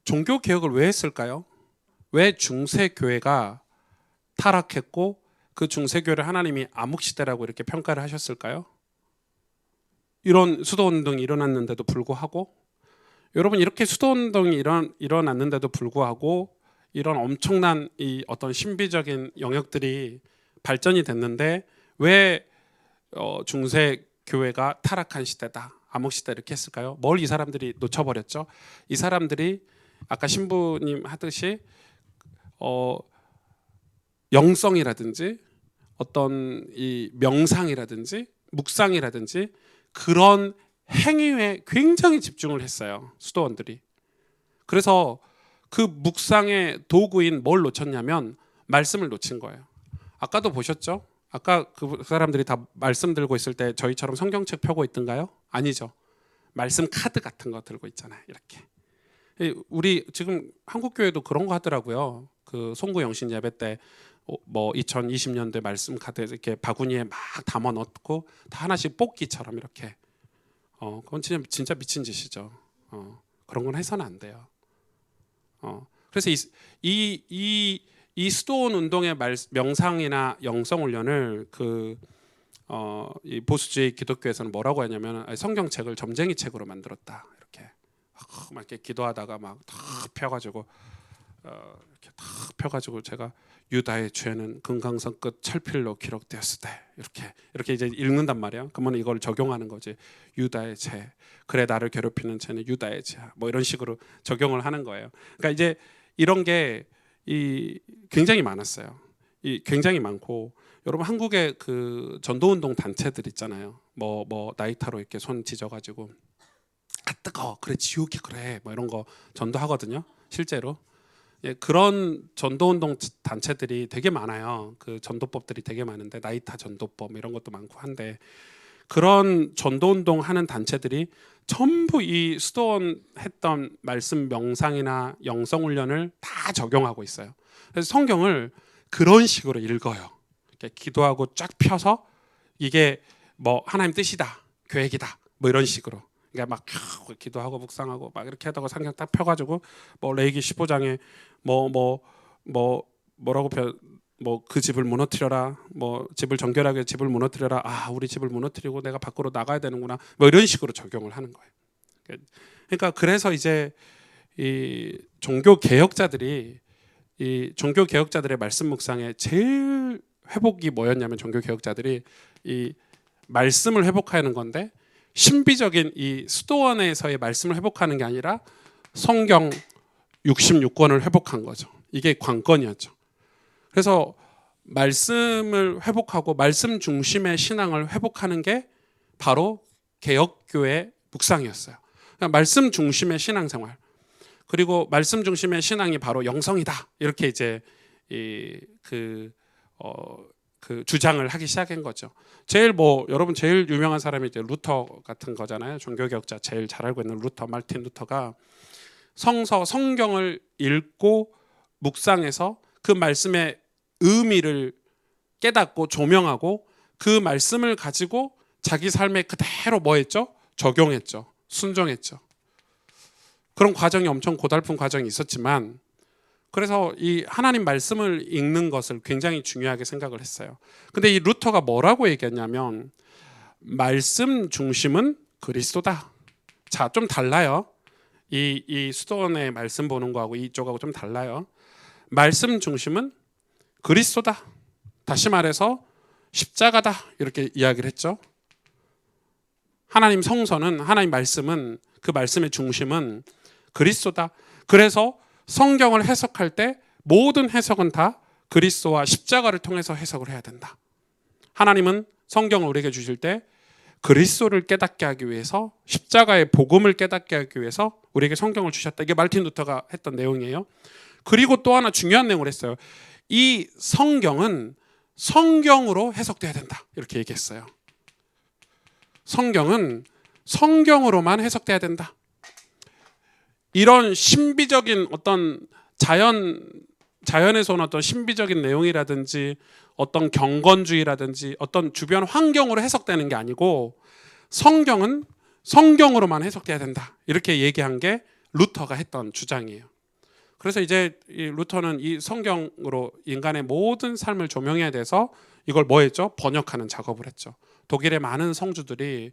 종교 개혁을 왜 했을까요? 왜 중세 교회가 타락했고 그 중세 교회를 하나님이 암흑 시대라고 이렇게 평가를 하셨을까요? 이런 수도 운동이 일어났는데도 불구하고, 여러분, 이렇게 수도 운동이 일어났는데도 불구하고 이런 엄청난 이 어떤 신비적인 영역들이 발전이 됐는데 왜 중세 교회가 타락한 시대다, 암흑 시대 이렇게 했을까요? 뭘 이 사람들이 놓쳐버렸죠? 이 사람들이 아까 신부님 하듯이 영성이라든지 어떤 이 명상이라든지 묵상이라든지 그런 행위에 굉장히 집중을 했어요, 수도원들이. 그래서 그 묵상의 도구인 뭘 놓쳤냐면 말씀을 놓친 거예요. 아까도 보셨죠? 아까 그 사람들이 다 말씀 들고 있을 때 저희처럼 성경책 펴고 있던가요? 아니죠. 말씀 카드 같은 거 들고 있잖아요, 이렇게. 우리 지금 한국 교회도 그런 거 하더라고요. 그 송구 영신 예배 때 뭐 2020년도에 말씀 카드 이렇게 바구니에 막 담아 넣고 다 하나씩 뽑기처럼 이렇게. 그건 진짜 미친 짓이죠. 그런 건 해서는 안 돼요. 그래서 이 수도원 운동의 명상이나 영성 훈련을 이 보수주의 기독교에서는 뭐라고 하냐면 성경책을 점쟁이 책으로 만들었다, 이렇게. 막 이렇게 기도하다가 막 탁 펴가지고 이렇게 탁 펴가지고 제가 유다의 죄는 금강산 끝 철필로 기록되었을 때 이렇게 이제 읽는단 말이에요. 그러면 이걸 적용하는 거지. 유다의 죄, 그래 나를 괴롭히는 죄는 유다의 죄야, 뭐 이런 식으로 적용을 하는 거예요. 그러니까 이제 이런 게 굉장히 많았어요. 굉장히 많고, 여러분 한국의 그 전도운동 단체들 있잖아요. 뭐 나이타로 이렇게 손 지져가지고 뜨거 그래 지옥이 그래 뭐 이런 거 전도하거든요, 실제로. 예, 그런 전도운동 단체들이 되게 많아요. 그 전도법들이 되게 많은데 나이타 전도법 이런 것도 많고 한데, 그런 전도운동 하는 단체들이 전부 이 수도원 했던 말씀 명상이나 영성훈련을 다 적용하고 있어요. 그래서 성경을 그런 식으로 읽어요. 이렇게 기도하고 쫙 펴서 이게 뭐 하나님 뜻이다, 계획이다, 뭐 이런 식으로. 그러니까 막 기도하고 묵상하고 막 이렇게 하다가 성경 딱 펴가지고 뭐 레위기 15장에 뭐라고 뭐 그 집을 무너뜨려라, 뭐 집을 정결하게 집을 무너뜨려라, 우리 집을 무너뜨리고 내가 밖으로 나가야 되는구나, 뭐 이런 식으로 적용을 하는 거예요. 그러니까 그래서 이제 이 종교 개혁자들의 말씀 묵상의 제일 회복이 뭐였냐면, 종교 개혁자들이 이 말씀을 회복하는 건데, 신비적인 이 수도원에서의 말씀을 회복하는 게 아니라 성경 66권을 회복한 거죠. 이게 관건이었죠. 그래서 말씀을 회복하고 말씀 중심의 신앙을 회복하는 게 바로 개혁교회 묵상이었어요. 그러니까 말씀 중심의 신앙생활, 그리고 말씀 중심의 신앙이 바로 영성이다, 이렇게 이제 그 주장을 하기 시작한 거죠. 여러분 제일 유명한 사람이 이제 루터 같은 거잖아요. 종교개혁자 제일 잘 알고 있는 마르틴 루터가 성경을 읽고 묵상해서 그 말씀의 의미를 깨닫고 조명하고 그 말씀을 가지고 자기 삶에 그대로 뭐 했죠? 적용했죠. 순종했죠. 그런 과정이 엄청 고달픈 과정이 있었지만, 그래서 이 하나님 말씀을 읽는 것을 굉장히 중요하게 생각을 했어요. 근데 이 루터가 뭐라고 얘기했냐면, 말씀 중심은 그리스도다. 자, 좀 달라요. 이 수도원의 말씀 보는 거하고 이쪽하고 좀 달라요. 말씀 중심은 그리스도다. 다시 말해서 십자가다, 이렇게 이야기를 했죠. 하나님 성서는, 하나님 말씀은, 그 말씀의 중심은 그리스도다. 그래서 성경을 해석할 때 모든 해석은 다 그리스도와 십자가를 통해서 해석을 해야 된다. 하나님은 성경을 우리에게 주실 때 그리스도를 깨닫게 하기 위해서, 십자가의 복음을 깨닫게 하기 위해서 우리에게 성경을 주셨다. 이게 마르틴 루터가 했던 내용이에요. 그리고 또 하나 중요한 내용을 했어요. 이 성경은 성경으로 해석돼야 된다, 이렇게 얘기했어요. 성경은 성경으로만 해석돼야 된다. 이런 신비적인 어떤 자연에서 온 어떤 신비적인 내용이라든지 어떤 경건주의라든지 어떤 주변 환경으로 해석되는 게 아니고, 성경은 성경으로만 해석돼야 된다. 이렇게 얘기한 게 루터가 했던 주장이에요. 그래서 이제 이 루터는 이 성경으로 인간의 모든 삶을 조명해야 돼서 이걸 뭐 했죠? 번역하는 작업을 했죠. 독일의 많은 성주들이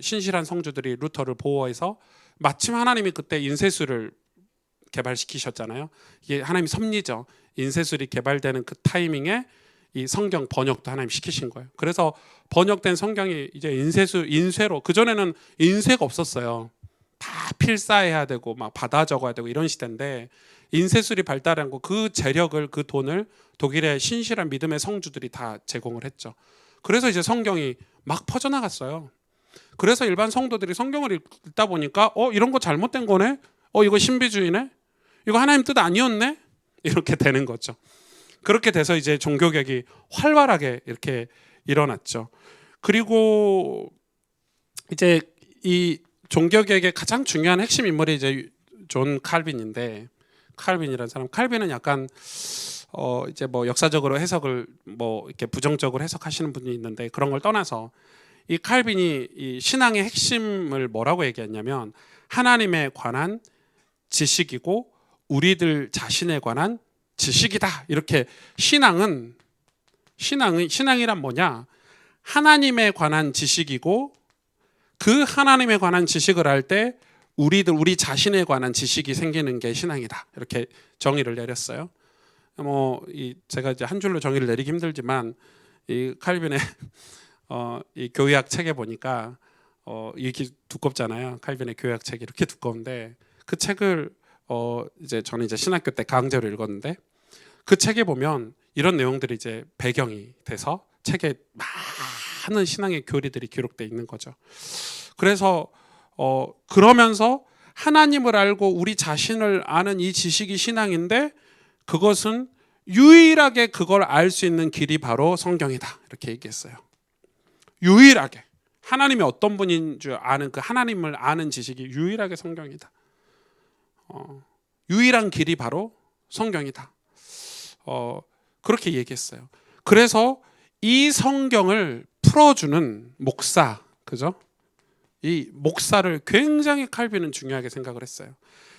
신실한 성주들이 루터를 보호해서 마침 하나님이 그때 인쇄술을 개발시키셨잖아요. 이게 하나님의 섭리죠. 인쇄술이 개발되는 그 타이밍에 이 성경 번역도 하나님 시키신 거예요. 그래서 번역된 성경이 이제 인쇄로, 그전에는 인쇄가 없었어요. 다 필사해야 되고 막 받아 적어야 되고 이런 시대인데 인쇄술이 발달한 거, 그 재력을, 그 돈을 독일의 신실한 믿음의 성주들이 다 제공을 했죠. 그래서 이제 성경이 막 퍼져나갔어요. 그래서 일반 성도들이 성경을 읽다 보니까 이런 거 잘못된 거네? 이거 신비주의네? 이거 하나님 뜻 아니었네? 이렇게 되는 거죠. 그렇게 돼서 이제 종교개혁이 활발하게 이렇게 일어났죠. 그리고 이제 이 종교개혁의 가장 중요한 핵심 인물이 이제 존 칼빈인데, 칼빈이라는 사람, 칼빈은 약간 이제 뭐 역사적으로 해석을 뭐 이렇게 부정적으로 해석하시는 분이 있는데, 그런 걸 떠나서 이 칼빈이 이 신앙의 핵심을 뭐라고 얘기했냐면 하나님에 관한 지식이고 우리들 자신에 관한 지식이다. 이렇게 신앙이란 뭐냐? 하나님에 관한 지식이고 그 하나님에 관한 지식을 할 때 우리 자신에 관한 지식이 생기는 게 신앙이다. 이렇게 정의를 내렸어요. 제가 이제 한 줄로 정의를 내리기 힘들지만 이 칼빈의 이 교회학 책에 보니까 이렇게 두껍잖아요. 칼빈의 교회학 책이 이렇게 두꺼운데 그 책을 이제 저는 이제 신학교 때 강제로 읽었는데 그 책에 보면 이런 내용들이 이제 배경이 돼서 책에 많은 신앙의 교리들이 기록되어 있는 거죠. 그래서 그러면서 하나님을 알고 우리 자신을 아는 이 지식이 신앙인데 그것은 유일하게 그걸 알 수 있는 길이 바로 성경이다. 이렇게 얘기했어요. 유일하게 하나님이 어떤 분인 줄 아는 그 하나님을 아는 지식이 유일하게 성경이다. 유일한 길이 바로 성경이다. 그렇게 얘기했어요. 그래서 이 성경을 풀어주는 목사, 그죠? 이 목사를 굉장히 칼빈은 중요하게 생각을 했어요.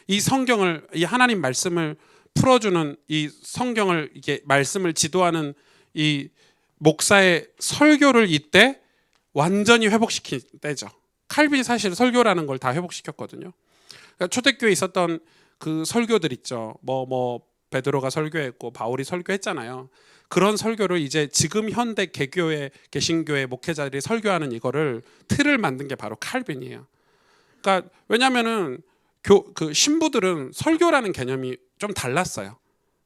이 성경을, 이 하나님 말씀을 풀어주는 이 성경을 이게 말씀을 지도하는 이 목사의 설교를 이때 완전히 회복시킨 때죠. 칼빈이 사실 설교라는 걸 다 회복시켰거든요. 그러니까 초대교회에 있었던 그 설교들 있죠. 베드로가 설교했고 바울이 설교했잖아요. 그런 설교를 이제 지금 현대 개교회, 개신교회 목회자들이 설교하는 이거를 틀을 만든 게 바로 칼빈이에요. 그러니까 왜냐하면은 그 신부들은 설교라는 개념이 좀 달랐어요.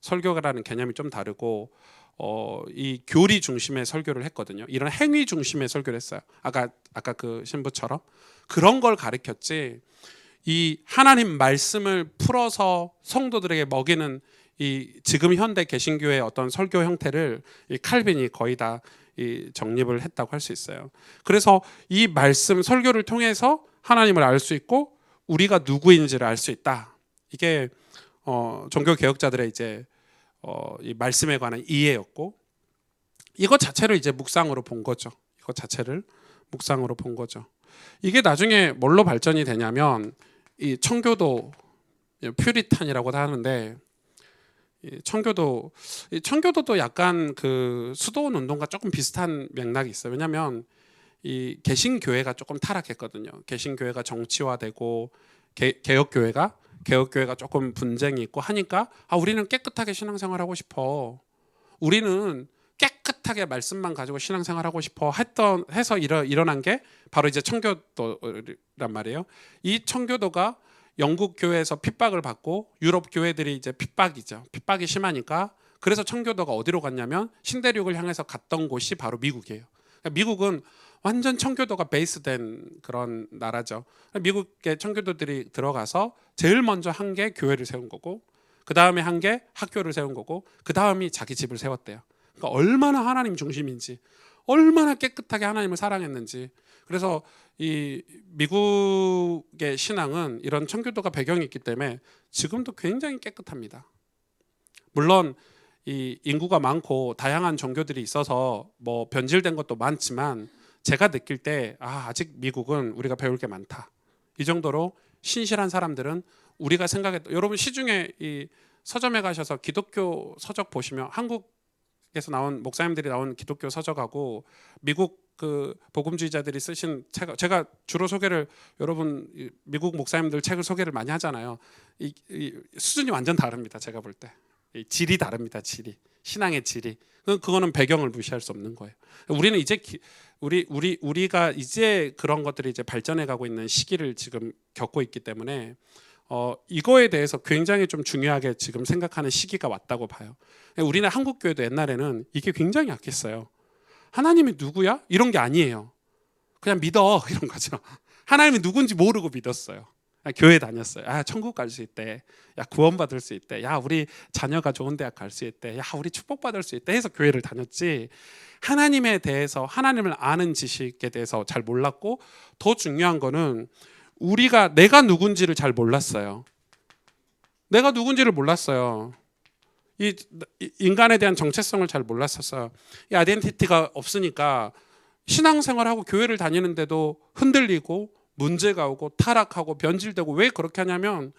설교라는 개념이 좀 다르고 이 교리 중심의 설교를 했거든요. 이런 행위 중심의 설교를 했어요. 아까 그 신부처럼 그런 걸 가르쳤지. 이 하나님 말씀을 풀어서 성도들에게 먹이는 이 지금 현대 개신교의 어떤 설교 형태를 이 칼빈이 거의 다 이 정립을 했다고 할 수 있어요. 그래서 이 말씀 설교를 통해서 하나님을 알 수 있고 우리가 누구인지를 알 수 있다. 이게 종교 개혁자들의 이제 이 말씀에 관한 이해였고, 이것 자체를 이제 묵상으로 본 거죠. 이것 자체를 묵상으로 본 거죠. 이게 나중에 뭘로 발전이 되냐면 이 청교도, 퓨리탄이라고도 하는데, 청교도도 약간 그 수도원 운동과 조금 비슷한 맥락이 있어요. 왜냐하면 이 개신교회가 조금 타락했거든요. 개신교회가 정치화되고 개혁교회가 조금 분쟁이 있고 하니까 우리는 깨끗하게 신앙생활하고 싶어. 우리는 깨끗하게 말씀만 가지고 신앙생활하고 싶어 해서 일어난 게 바로 이제 청교도란 말이에요. 이 청교도가 영국 교회에서 핍박을 받고 유럽 교회들이 이제 핍박이 심하니까 그래서 청교도가 어디로 갔냐면 신대륙을 향해서 갔던 곳이 바로 미국이에요. 그러니까 미국은 완전 청교도가 베이스된 그런 나라죠. 미국의 청교도들이 들어가서 제일 먼저 한 게 교회를 세운 거고, 그 다음에 한 게 학교를 세운 거고, 그 다음이 자기 집을 세웠대요. 그러니까 얼마나 하나님 중심인지, 얼마나 깨끗하게 하나님을 사랑했는지. 그래서 이 미국의 신앙은 이런 청교도가 배경이 있기 때문에 지금도 굉장히 깨끗합니다. 물론 이 인구가 많고 다양한 종교들이 있어서 뭐 변질된 것도 많지만 제가 느낄 때 아직 미국은 우리가 배울 게 많다. 이 정도로 신실한 사람들은 우리가 생각했던, 여러분 시중에 이 서점에 가셔서 기독교 서적 보시면 한국에서 나온 목사님들이 나온 기독교 서적하고 미국 그 복음주의자들이 쓰신 책, 제가 주로 소개를, 여러분 미국 목사님들 책을 소개를 많이 하잖아요. 이 수준이 완전 다릅니다. 제가 볼 때 질이 다릅니다. 질이, 신앙의 질이. 그거는 배경을 무시할 수 없는 거예요. 우리는 이제 우리가 이제 그런 것들이 이제 발전해 가고 있는 시기를 지금 겪고 있기 때문에 이거에 대해서 굉장히 좀 중요하게 지금 생각하는 시기가 왔다고 봐요. 우리는 한국 교회도 옛날에는 이게 굉장히 약했어요. 하나님이 누구야? 이런 게 아니에요. 그냥 믿어 이런 거죠. 하나님이 누군지 모르고 믿었어요. 교회 다녔어요. 천국 갈 수 있대. 구원받을 수 있대. 우리 자녀가 좋은 대학 갈 수 있대. 우리 축복받을 수 있대 해서 교회를 다녔지, 하나님에 대해서, 하나님을 아는 지식에 대해서 잘 몰랐고, 더 중요한 거는 내가 누군지를 잘 몰랐어요. 내가 누군지를 몰랐어요. 이 인간에 대한 정체성을 잘 몰랐었어요. 이 아이덴티티가 없으니까 신앙생활하고 교회를 다니는데도 흔들리고 문제가 오고 타락하고 변질되고. 왜 그렇게 하냐면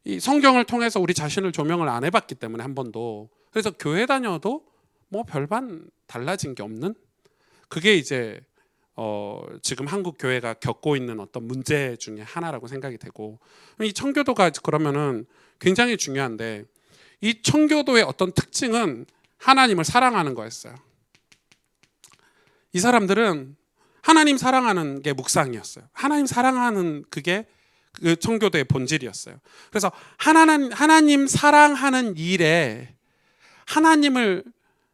이 성경을 통해서 우리 자신을 조명을 안 해봤기 때문에, 한 번도. 그래서 교회 다녀도 뭐 별반 달라진 게 없는, 그게 이제 지금 한국 교회가 겪고 있는 어떤 문제 중에 하나라고 생각이 되고, 이 청교도가 그러면은 굉장히 중요한데, 이 청교도의 어떤 특징은 하나님을 사랑하는 거였어요. 이 사람들은 하나님 사랑하는 게 묵상이었어요. 하나님 사랑하는 그게 그 청교도의 본질이었어요. 그래서 하나님 사랑하는 일에, 하나님을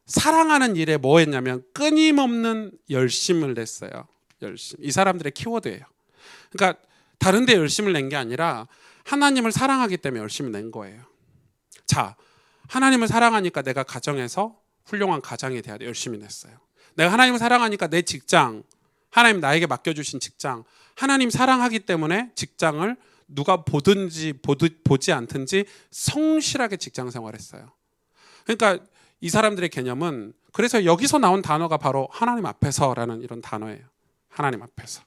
사랑하는 일에 뭐 했냐면 끊임없는 열심을 냈어요. 열심. 이 사람들의 키워드예요. 그러니까 다른 데 열심을 낸 게 아니라 하나님을 사랑하기 때문에 열심히 낸 거예요. 자, 하나님을 사랑하니까 내가 가정에서 훌륭한 가장이 돼야 돼. 열심히 냈어요. 내가 하나님을 사랑하니까 내 직장, 하나님 나에게 맡겨주신 직장, 하나님 사랑하기 때문에 직장을 누가 보든지 보지 않든지 성실하게 직장 생활했어요. 그러니까 이 사람들의 개념은, 그래서 여기서 나온 단어가 바로 하나님 앞에서라는 이런 단어예요. 하나님 앞에서.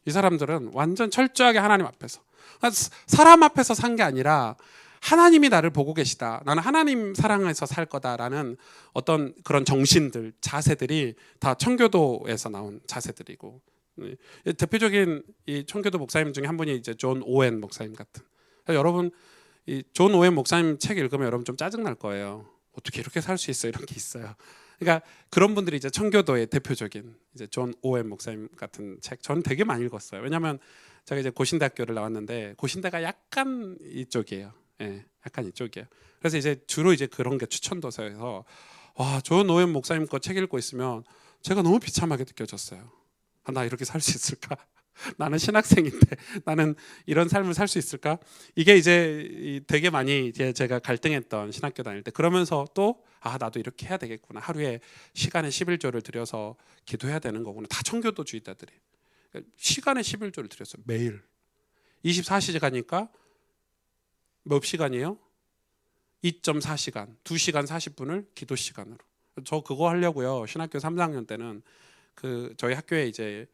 이 사람들은 완전 철저하게 하나님 앞에서, 사람 앞에서 산 게 아니라 하나님이 나를 보고 계시다, 나는 하나님 사랑해서 살 거다라는 어떤 그런 정신들, 자세들이 다 청교도에서 나온 자세들이고, 대표적인 이 청교도 목사님 중에 한 분이 이제 존 오웬 목사님 같은. 여러분 이 존 오웬 목사님 책 읽으면 여러분 좀 짜증 날 거예요. 어떻게 이렇게 살 수 있어, 이런 게 있어요. 그러니까 그런 분들이 이제 청교도의 대표적인 이제 존 오웬 목사님 같은 책, 저는 되게 많이 읽었어요. 왜냐하면 제가 이제 고신대학교를 나왔는데, 고신대가 약간 이쪽이에요. 약간 이쪽이에요. 그래서 이제 주로 이제 그런 게 추천도서에서, 존 오웬 목사님 거 책 읽고 있으면 제가 너무 비참하게 느껴졌어요. 나 이렇게 살 수 있을까? 나는 신학생인데 나는 이런 삶을 살 수 있을까? 이게 이제 되게 많이 이제 제가 갈등했던, 신학교 다닐 때. 그러면서 또 나도 이렇게 해야 되겠구나. 하루에 시간에 11조를 들여서 기도해야 되는 거구나. 다 청교도주의자들이 시간에 11조를 들였어요. 매일 24시간이니까 몇 시간이에요? 2.4시간, 2시간 40분을 기도 시간으로. 저 그거 하려고요. 신학교 3, 4학년 때는 저희 학교에 이제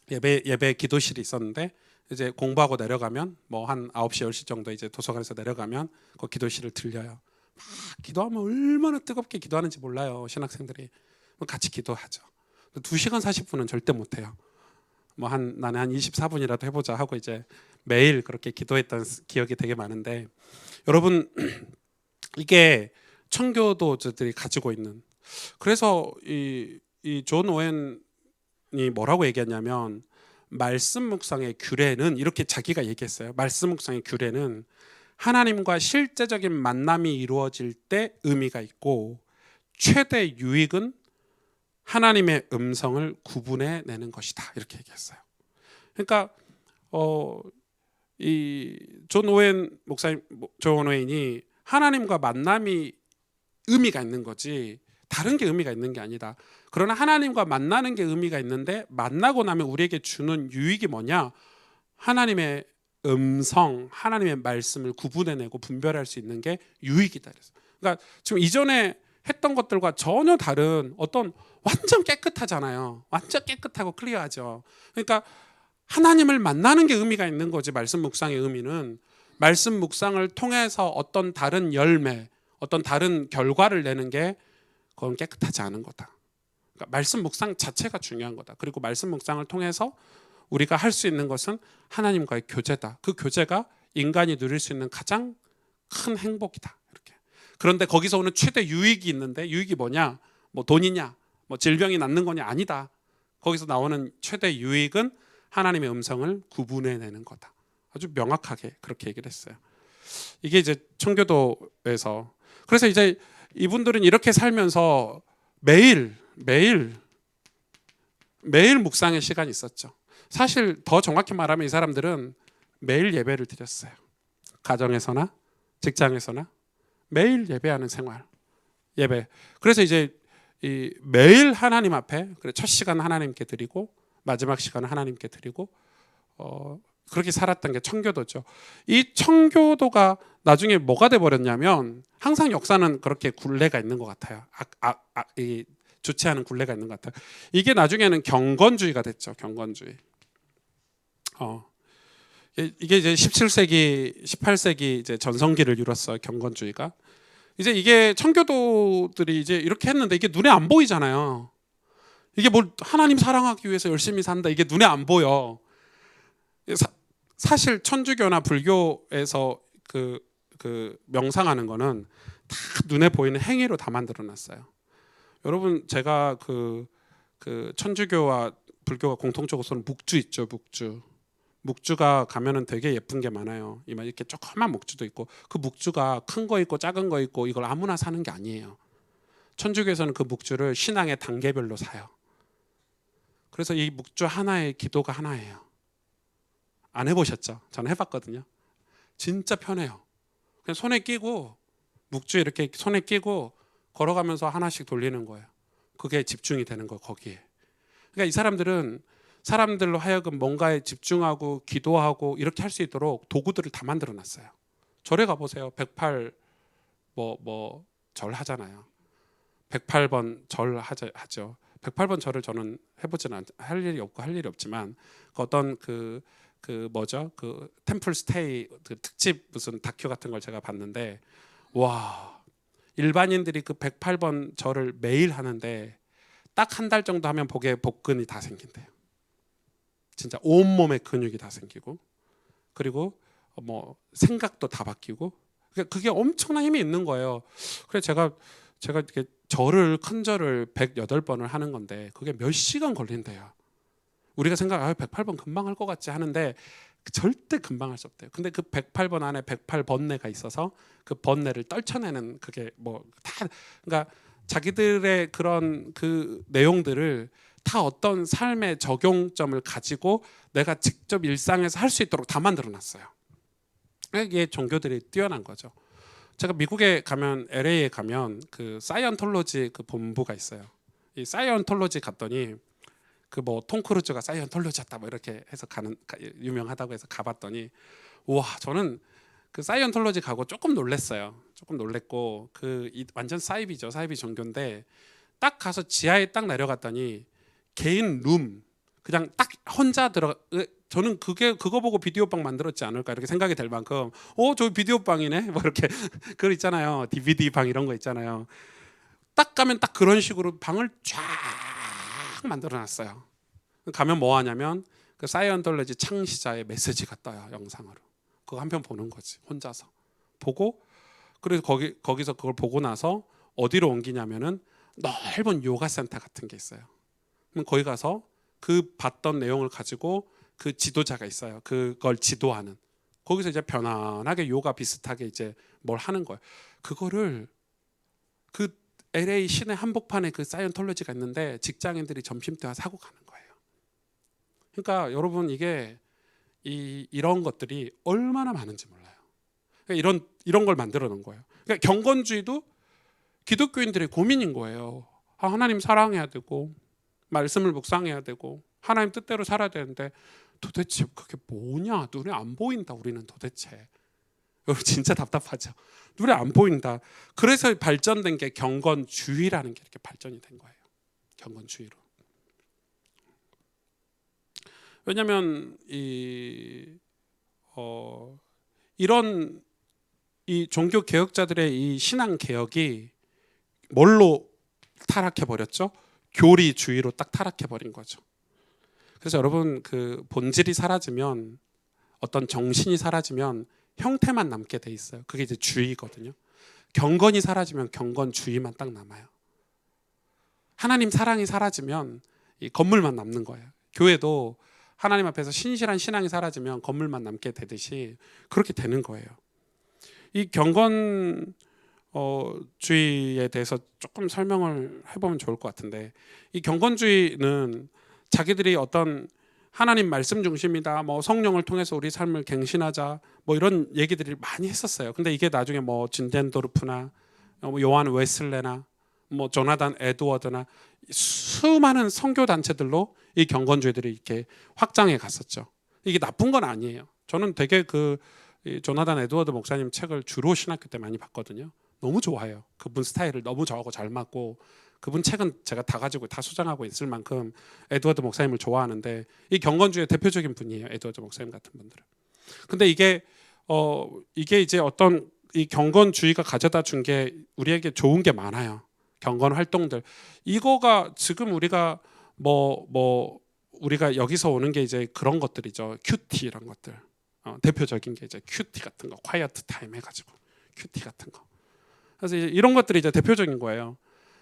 예배 기도실이 있었는데, 이제 공부하고 내려가면 뭐 한 9시 10시 정도 이제 도서관에서 내려가면 그 기도실을 들려요. 막 기도하면 얼마나 뜨겁게 기도하는지 몰라요, 신학생들이. 같이 기도하죠. 2시간 40분은 절대 못 해요. 나는 한 24분이라도 해보자 하고 이제 매일 그렇게 기도했던 기억이 되게 많은데, 여러분 이게 청교도들이 가지고 있는, 그래서 이 존 오웬이 뭐라고 얘기했냐면, 말씀 묵상의 규례는, 이렇게 자기가 얘기했어요. 말씀 묵상의 규례는 하나님과 실제적인 만남이 이루어질 때 의미가 있고, 최대 유익은 하나님의 음성을 구분해내는 것이다, 이렇게 얘기했어요. 그러니까 이 존 오웬 목사님, 존 오웬이 하나님과 만남이 의미가 있는 거지 다른 게 의미가 있는 게 아니다. 그러나 하나님과 만나는 게 의미가 있는데, 만나고 나면 우리에게 주는 유익이 뭐냐? 하나님의 음성, 하나님의 말씀을 구분해내고 분별할 수 있는 게 유익이다. 그래서 그러니까 지금 이전에 했던 것들과 전혀 다른 어떤 완전 깨끗하잖아요. 완전 깨끗하고 클리어하죠. 그러니까 하나님을 만나는 게 의미가 있는 거지. 말씀 묵상의 의미는 말씀 묵상을 통해서 어떤 다른 열매, 어떤 다른 결과를 내는 게 그건 깨끗하지 않은 거다. 그러니까 말씀 묵상 자체가 중요한 거다. 그리고 말씀 묵상을 통해서 우리가 할 수 있는 것은 하나님과의 교제다. 그 교제가 인간이 누릴 수 있는 가장 큰 행복이다. 이렇게. 그런데 거기서 오는 최대 유익이 있는데 유익이 뭐냐? 뭐 돈이냐? 뭐 질병이 낫는 거냐? 아니다. 거기서 나오는 최대 유익은 하나님의 음성을 구분해내는 거다. 아주 명확하게 그렇게 얘기를 했어요. 이게 이제 청교도에서 그래서 이제 이분들은 이렇게 살면서 매일 묵상의 시간이 있었죠. 사실 더 정확히 말하면 이 사람들은 매일 예배를 드렸어요. 가정에서나 직장에서나 매일 예배하는 생활. 예배. 그래서 이제 이 매일 하나님 앞에 첫 시간 하나님께 드리고 마지막 시간은 하나님께 드리고 그렇게 살았던 게 청교도죠. 이 청교도가 나중에 뭐가 돼 버렸냐면 항상 역사는 그렇게 굴레가 있는 것 같아요. 이 좋지 않은 굴레가 있는 것 같아요. 이게 나중에는 경건주의가 됐죠. 경건주의. 이게 이제 17세기, 18세기 이제 전성기를 이뤘어요. 경건주의가. 이제 이게 청교도들이 이제 이렇게 했는데 이게 눈에 안 보이잖아요. 이게 뭘 하나님 사랑하기 위해서 열심히 산다. 이게 눈에 안 보여. 사실 천주교나 불교에서 그 명상하는 거는 다 눈에 보이는 행위로 다 만들어놨어요. 여러분 제가 그 천주교와 불교가 공통적으로는 묵주 있죠. 묵주가 가면은 되게 예쁜 게 많아요. 이렇게 조그만 묵주도 있고 그 묵주가 큰 거 있고 작은 거 있고 이걸 아무나 사는 게 아니에요. 천주교에서는 그 묵주를 신앙의 단계별로 사요. 그래서 이 묵주 하나의 기도가 하나예요. 안 해보셨죠? 저는 해봤거든요. 진짜 편해요. 그냥 손에 끼고 묵주 이렇게 손에 끼고 걸어가면서 하나씩 돌리는 거예요. 그게 집중이 되는 거예요. 거기에. 그러니까 이 사람들은 사람들로 하여금 뭔가에 집중하고 기도하고 이렇게 할 수 있도록 도구들을 다 만들어놨어요. 절에 가보세요. 108 절 하잖아요. 108번 절 하죠. 108번 절을 저는 해보지는 할 일이 없고 할 일이 없지만 어떤 그 뭐죠? 그 템플 스테이 그 특집 무슨 다큐 같은 걸 제가 봤는데 와 일반인들이 그 108번 절을 매일 하는데 딱 한 달 정도 하면 복에 복근이 다 생긴대요. 진짜 온몸에 근육이 다 생기고 그리고 뭐 생각도 다 바뀌고 그게 엄청난 힘이 있는 거예요. 그래서 제가 이렇게 큰 절을 108번을 하는 건데 그게 몇 시간 걸린대요. 우리가 108번 금방 할 것 같지 하는데 절대 금방 할 수 없대요. 근데 그 108번 안에 108번뇌가 있어서 그 번뇌를 떨쳐내는 그게 뭐 다 그러니까 자기들의 그런 그 내용들을 다 어떤 삶의 적용점을 가지고 내가 직접 일상에서 할 수 있도록 다 만들어놨어요. 이게 종교들이 뛰어난 거죠. 제가 미국에 가면 LA에 가면 그 사이언톨로지 그 본부가 있어요. 이 사이언톨로지 갔더니 그 뭐 톰 크루즈가 사이언톨로지였다 뭐 이렇게 해서 유명하다고 해서 가봤더니 와 저는 그 사이언톨로지 가고 조금 놀랬어요. 조금 놀랬고 완전 사이비죠. 사이비 종교인데 딱 가서 지하에 딱 내려갔더니 개인 룸 그냥 딱 혼자 저는 그거 보고 비디오방 만들었지 않을까 이렇게 생각이 될 만큼 저 비디오방이네 뭐 이렇게 그거 있잖아요. DVD 방 이런 거 있잖아요. 딱 가면 딱 그런 식으로 방을 쫙 만들어놨어요. 가면 뭐 하냐면 그 사이언톨로지 창시자의 메시지가 떠요. 영상으로. 그거 한 편 보는 거지. 혼자서 보고 그래서 거기서 그걸 보고 나서 어디로 옮기냐면은 넓은 요가 센터 같은 게 있어요. 그럼 거기 가서 그 봤던 내용을 가지고 그 지도자가 있어요. 그걸 지도하는. 거기서 이제 편안하게 요가 비슷하게 이제 뭘 하는 거예요. 그거를 그 LA 시내 한복판에 그 사이언톨로지가 있는데 직장인들이 점심때 와서 하고 가는 거예요. 그러니까 여러분 이게 이런 것들이 얼마나 많은지 몰라요. 그러니까 이런 걸 만들어 놓은 거예요. 그러니까 경건주의도 기독교인들의 고민인 거예요. 하나님 사랑해야 되고 말씀을 묵상해야 되고 하나님 뜻대로 살아야 되는데 도대체 그게 뭐냐? 눈에 안 보인다 우리는 도대체. 여러분 진짜 답답하죠. 눈에 안 보인다. 그래서 발전된 게 경건주의라는 게 이렇게 발전이 된 거예요. 경건주의로. 왜냐하면 이런 이 종교 개혁자들의 이 신앙 개혁이 뭘로 타락해 버렸죠? 교리주의로 딱 타락해 버린 거죠. 그래서 여러분 그 본질이 사라지면 어떤 정신이 사라지면 형태만 남게 돼 있어요. 그게 이제 주의거든요. 경건이 사라지면 경건주의만 딱 남아요. 하나님 사랑이 사라지면 이 건물만 남는 거예요. 교회도 하나님 앞에서 신실한 신앙이 사라지면 건물만 남게 되듯이 그렇게 되는 거예요. 이 경건주의에 대해서 조금 설명을 해보면 좋을 것 같은데, 이 경건주의는 자기들이 어떤 하나님 말씀 중심이다, 뭐 성령을 통해서 우리 삶을 갱신하자, 뭐 이런 얘기들을 많이 했었어요. 근데 이게 나중에 뭐 진덴도르프나 뭐 요한 웨슬레나 뭐 조나단 에드워드나 수많은 선교 단체들로 이 경건주의들이 이렇게 확장해 갔었죠. 이게 나쁜 건 아니에요. 저는 되게 이 조나단 에드워드 목사님 책을 주로 신학교 때 많이 봤거든요. 너무 좋아요. 그분 스타일을 너무 저하고 잘 맞고, 그분 책은 제가 다 가지고 다 소장하고 있을 만큼 에드워드 목사님을 좋아하는데, 이 경건주의의 대표적인 분이에요. 에드워드 목사님 같은 분들은. 근데 이게 이제 어떤 이 경건주의가 가져다 준 게 우리에게 좋은 게 많아요. 경건 활동들. 이거가 지금 우리가 우리가 여기서 오는 게 이제 그런 것들이죠. 큐티 이런 것들. 대표적인 게 이제 큐티 같은 거, 콰이어트 타임 해가지고 큐티 같은 거. 그래서 이제 이런 것들이 이제 대표적인 거예요.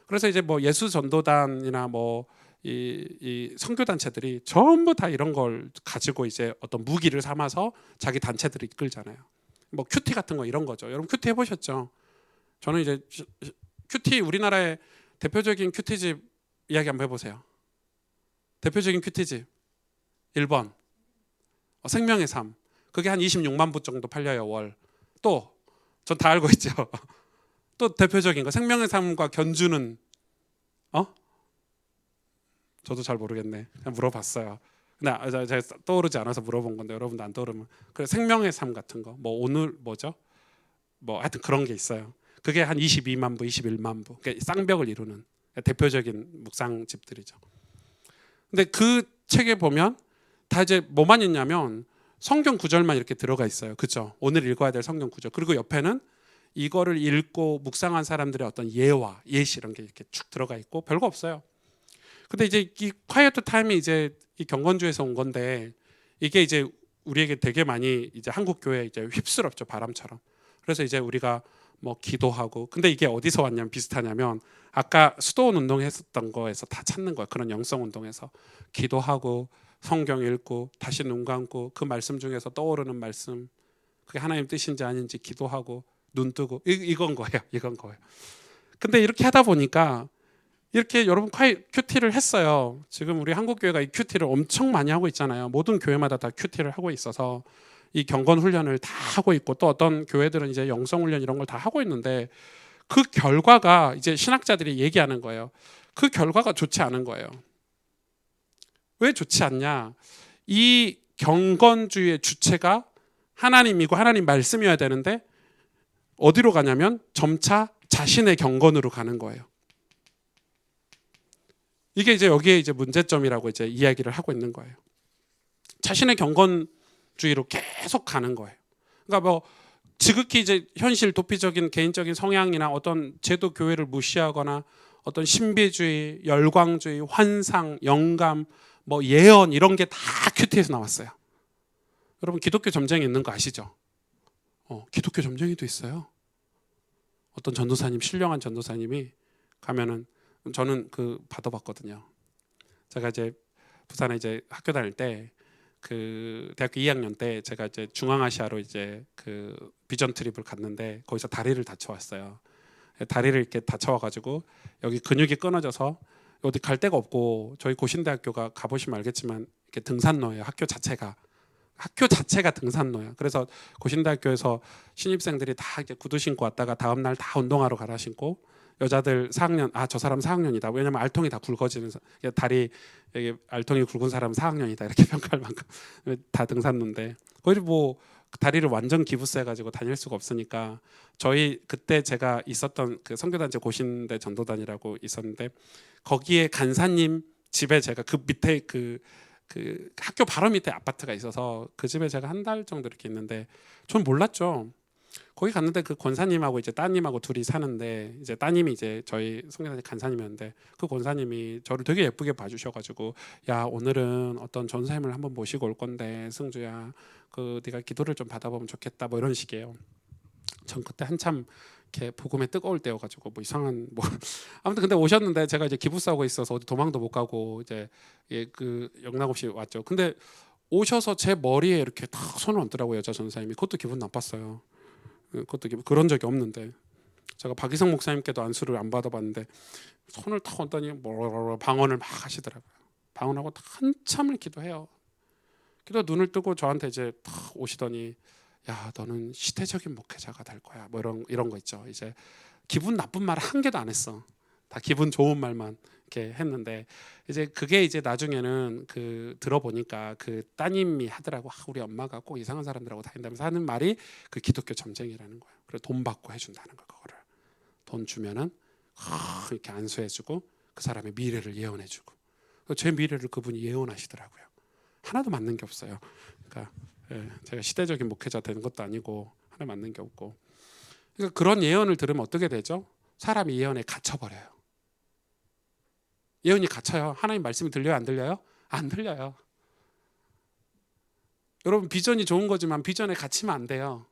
그래서 이제 뭐 예수 전도단이나 뭐 이 선교 단체들이 전부 다 이런 걸 가지고 이제 어떤 무기를 삼아서 자기 단체들을 이끌잖아요. 뭐 큐티 같은 거 이런 거죠. 여러분 큐티 해보셨죠? 저는 이제 큐티, 우리나라의 대표적인 큐티집 이야기 한번 해보세요. 대표적인 큐티집 1번 생명의 삶. 그게 한 26만 부 정도 팔려요, 월. 또 전 다 알고 있죠. 또 대표적인 거 생명의 삶과 견주는 저도 잘 모르겠네. 그냥 물어봤어요. 근데 제가 떠오르지 않아서 물어본 건데 여러분도 안 떠오르면 그래, 생명의 삶 같은 거, 뭐 오늘 뭐죠? 뭐 하여튼 그런 게 있어요. 그게 한 22만 부, 21만 부. 그러니까 쌍벽을 이루는 대표적인 묵상집들이죠. 근데 그 책에 보면 다 이제 뭐만 있냐면 성경 구절만 이렇게 들어가 있어요. 그렇죠? 오늘 읽어야 될 성경 구절. 그리고 옆에는 이거를 읽고 묵상한 사람들의 어떤 예와 예시 이런 게 이렇게 쭉 들어가 있고 별거 없어요. 근데 이제 이 콰이어트 타임이 이제 이 경건주에서 온 건데, 이게 이제 우리에게 되게 많이 이제 한국 교회 이제 휩쓸었죠, 바람처럼. 그래서 이제 우리가 뭐 기도하고, 근데 이게 어디서 왔냐면 비슷하냐면 아까 수도원 운동했었던 거에서 다 찾는 거예요. 그런 영성 운동에서 기도하고 성경 읽고 다시 눈 감고 그 말씀 중에서 떠오르는 말씀, 그게 하나님 뜻인지 아닌지 기도하고 눈 뜨고 이건 거예요. 이건 거예요. 근데 이렇게 하다 보니까 이렇게 여러분 큐티를 했어요. 지금 우리 한국 교회가 이 큐티를 엄청 많이 하고 있잖아요. 모든 교회마다 다 큐티를 하고 있어서 이 경건 훈련을 다 하고 있고, 또 어떤 교회들은 이제 영성 훈련 이런 걸 다 하고 있는데, 그 결과가 이제 신학자들이 얘기하는 거예요. 그 결과가 좋지 않은 거예요. 왜 좋지 않냐? 이 경건주의의 주체가 하나님이고 하나님 말씀이어야 되는데 어디로 가냐면 점차 자신의 경건으로 가는 거예요. 이게 이제 여기에 이제 문제점이라고 이제 이야기를 하고 있는 거예요. 자신의 경건주의로 계속 가는 거예요. 그러니까 뭐 지극히 이제 현실 도피적인 개인적인 성향이나 어떤 제도 교회를 무시하거나 어떤 신비주의, 열광주의, 환상, 영감, 뭐 예언 이런 게 다 큐티에서 나왔어요. 여러분 기독교 점쟁이 있는 거 아시죠? 기독교 점쟁이도 있어요. 어떤 전도사님, 신령한 전도사님이 가면은, 저는 그 받아봤거든요. 제가 이제 부산에 이제 학교 다닐 때 그 대학교 2학년 때 제가 이제 중앙아시아로 이제 그 비전 트립을 갔는데 거기서 다리를 다쳐왔어요. 다리를 이렇게 다쳐와가지고 여기 근육이 끊어져서 어디 갈 데가 없고, 저희 고신대학교가 가보시면 알겠지만 이렇게 등산로예요. 학교 자체가 등산로예요. 그래서 고신대학교에서 신입생들이 다 이렇게 구두 신고 왔다가 다음 날 다 운동하러 가라 신고, 여자들 4학년, 저 사람 4학년이다. 왜냐면 알통이 다 굵어지면서 다리 알통이 굵은 사람 4학년이다 이렇게 평가할 만큼 다 등산로인데, 거기 뭐 다리를 완전 기부스해가지고 다닐 수가 없으니까 저희 그때 제가 있었던 그 선교단체 고신대 전도단이라고 있었는데 거기에 간사님 집에 제가 그 밑에 그 학교 바로 밑에 아파트가 있어서 그 집에 제가 한 달 정도 이렇게 있는데 전 몰랐죠. 거기 갔는데 그 권사님하고 이제 따님하고 둘이 사는데 이제 따님이 이제 저희 성교단체 간사님이었는데 그 권사님이 저를 되게 예쁘게 봐주셔가지고 야 오늘은 어떤 전사님을 한번 모시고 올 건데 승주야 그 네가 기도를 좀 받아보면 좋겠다 뭐 이런 식이에요. 전 그때 한참 이렇게 복음에 뜨거울 때여가지고 뭐 이상한 뭐 아무튼 근데 오셨는데 제가 이제 기부싸고 있어서 어디 도망도 못 가고 이제 그 영락 없이 왔죠. 근데 오셔서 제 머리에 이렇게 탁 손을 얹더라고요 여자 전사님이. 그것도 기분 나빴어요. 그것도 그런 적이 없는데 제가 박이성 목사님께도 안수를 안 받아봤는데 손을 탁 얹더니 뭐 방언을 막 하시더라고요. 방언하고 한참을 기도해요. 기도 눈을 뜨고 저한테 이제 탁 오시더니 야 너는 시대적인 목회자가 될 거야 뭐 이런 거 있죠. 이제 기분 나쁜 말 한 개도 안 했어. 다 기분 좋은 말만 이렇게 했는데 이제 그게 이제 나중에는 그 들어보니까 그 따님이 하더라고. 우리 엄마가 꼭 이상한 사람들하고 다닌다면서 하는 말이 그 기독교 점쟁이라는 거예요. 그래서 돈 받고 해준다는 거. 그거를 돈 주면은 이렇게 안수해주고 그 사람의 미래를 예언해주고 제 미래를 그분이 예언하시더라고요. 하나도 맞는 게 없어요. 그러니까 제가 시대적인 목회자 되는 것도 아니고 하나 맞는 게 없고 그러니까 그런 예언을 들으면 어떻게 되죠? 사람이 예언에 갇혀버려요. 예언이 갇혀요. 하나님 말씀이 들려요? 안 들려요? 안 들려요. 여러분 비전이 좋은 거지만 비전에 갇히면 안 돼요.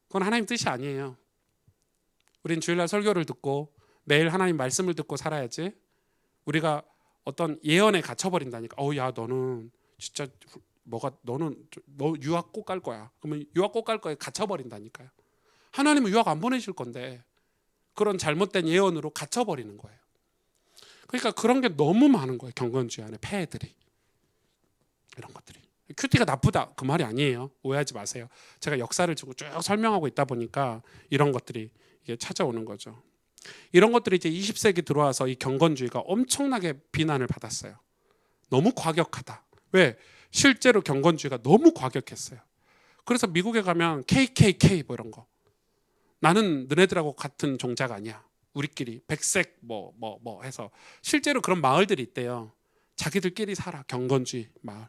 그건 하나님 뜻이 아니에요. 우린 주일날 설교를 듣고 매일 하나님 말씀을 듣고 살아야지 우리가 어떤 예언에 갇혀버린다니까. 야 너는 진짜 너는 너 유학 꼭 갈 거야. 그러면 유학 꼭 갈 거에 갇혀버린다니까요. 하나님은 유학 안 보내실 건데 그런 잘못된 예언으로 갇혀버리는 거예요. 그러니까 그런 게 너무 많은 거예요. 경건주의 안에 폐해들이 이런 것들이. 큐티가 나쁘다 그 말이 아니에요. 오해하지 마세요. 제가 역사를 쭉 설명하고 있다 보니까 이런 것들이 이게 찾아오는 거죠. 이런 것들이 이제 20세기 들어와서 이 경건주의가 엄청나게 비난을 받았어요. 너무 과격하다. 왜? 실제로 경건주의가 너무 과격했어요. 그래서 미국에 가면 KKK 뭐 이런 거. 나는 너네들하고 같은 종자가 아니야. 우리끼리 백색 뭐 해서 실제로 그런 마을들이 있대요. 자기들끼리 살아. 경건주의 마을.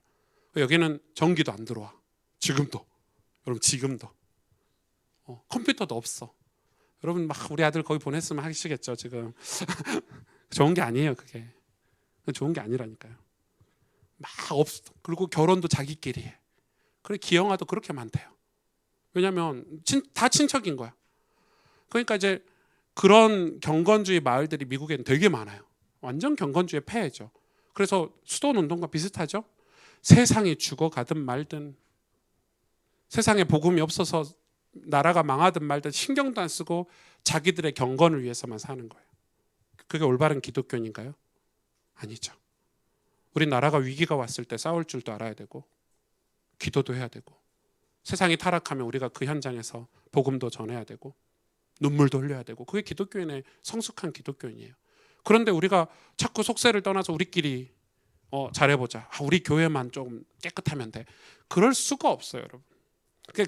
여기는 전기도 안 들어와. 지금도. 여러분 지금도. 컴퓨터도 없어. 여러분 막 우리 아들 거기 보냈으면 하시겠죠 지금. 좋은 게 아니에요 그게. 좋은 게 아니라니까요. 막 없어. 그리고 결혼도 자기끼리 해. 그래 기영아도 그렇게 많대요. 왜냐하면 다 친척인 거야. 그러니까 이제 그런 경건주의 마을들이 미국에는 되게 많아요. 완전 경건주의 폐해죠. 그래서 수도원운동과 비슷하죠. 세상이 죽어가든 말든 세상에 복음이 없어서 나라가 망하든 말든 신경도 안 쓰고 자기들의 경건을 위해서만 사는 거예요. 그게 올바른 기독교인가요? 아니죠. 우리 나라가 위기가 왔을 때 싸울 줄도 알아야 되고 기도도 해야 되고 세상이 타락하면 우리가 그 현장에서 복음도 전해야 되고 눈물도 흘려야 되고 그게 기독교인의 성숙한 기독교인이에요. 그런데 우리가 자꾸 속세를 떠나서 우리끼리 잘해보자. 우리 교회만 좀 깨끗하면 돼. 그럴 수가 없어요, 여러분.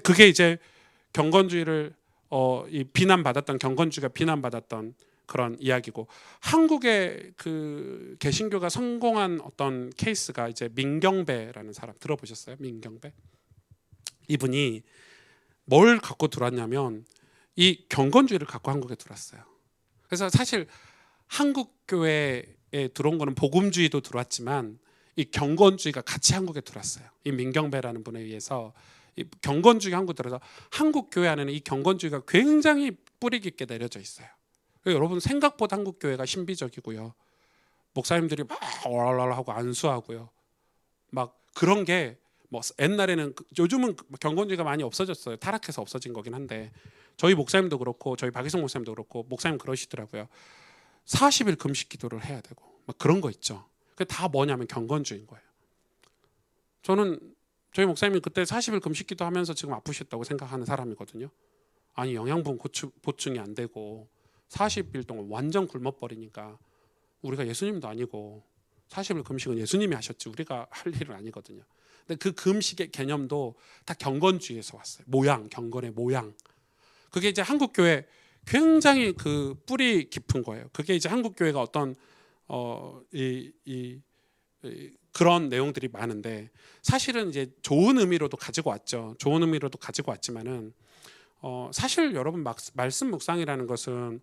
그게 이제 경건주의를 이 비난받았던 경건주의가 비난받았던 그런 이야기고 한국의 그 개신교가 성공한 어떤 케이스가 이제 민경배라는 사람 들어보셨어요? 민경배? 이분이 뭘 갖고 들어왔냐면 이 경건주의를 갖고 한국에 들어왔어요. 그래서 사실 한국 교회에 들어온 거는 복음주의도 들어왔지만 이 경건주의가 같이 한국에 들어왔어요. 이 민경배라는 분에 의해서 이 경건주의가 한국에 들어서 한국 교회 안에는 이 경건주의가 굉장히 뿌리 깊게 내려져 있어요. 여러분 생각보다 한국 교회가 신비적이고요. 목사님들이 막 하고 안수하고요. 막 그런 게 뭐 옛날에는 요즘은 경건주의가 많이 없어졌어요. 타락해서 없어진 거긴 한데 저희 목사님도 그렇고 저희 박이성 목사님도 그렇고 목사님 그러시더라고요. 40일 금식 기도를 해야 되고 막 그런 거 있죠. 그게 다 뭐냐면 경건주의인 거예요. 저는 저희 목사님이 그때 40일 금식 기도하면서 지금 아프셨다고 생각하는 사람이거든요. 아니 영양분 보충이 안 되고 40일 동안 완전 굶어버리니까 우리가 예수님도 아니고 40일 금식은 예수님이 하셨지 우리가 할 일은 아니거든요. 근데 그 금식의 개념도 다 경건주의에서 왔어요. 모양, 경건의 모양. 그게 이제 한국 교회 굉장히 그 뿌리 깊은 거예요. 그게 이제 한국 교회가 어떤 그런 내용들이 많은데 사실은 이제 좋은 의미로도 가지고 왔죠. 좋은 의미로도 가지고 왔지만은 사실 여러분 말씀 묵상이라는 것은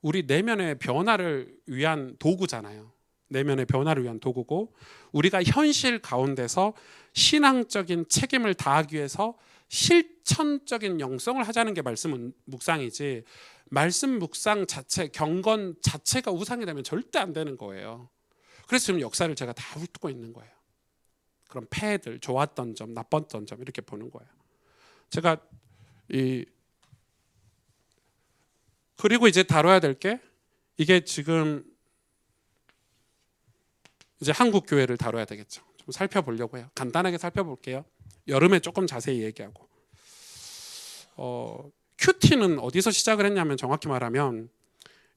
우리 내면의 변화를 위한 도구잖아요. 내면의 변화를 위한 도구고 우리가 현실 가운데서 신앙적인 책임을 다하기 위해서 실천적인 영성을 하자는 게 말씀 묵상이지 말씀 묵상 자체, 경건 자체가 우상이 되면 절대 안 되는 거예요. 그래서 지금 역사를 제가 다 훑고 있는 거예요. 그런 폐해들, 좋았던 점, 나빴던 점 이렇게 보는 거예요. 제가 그리고 이제 다뤄야 될 게 이게 지금 이제 한국 교회를 다뤄야 되겠죠. 좀 살펴보려고 해요. 간단하게 살펴볼게요. 여름에 조금 자세히 얘기하고. 큐티는 어디서 시작을 했냐면 정확히 말하면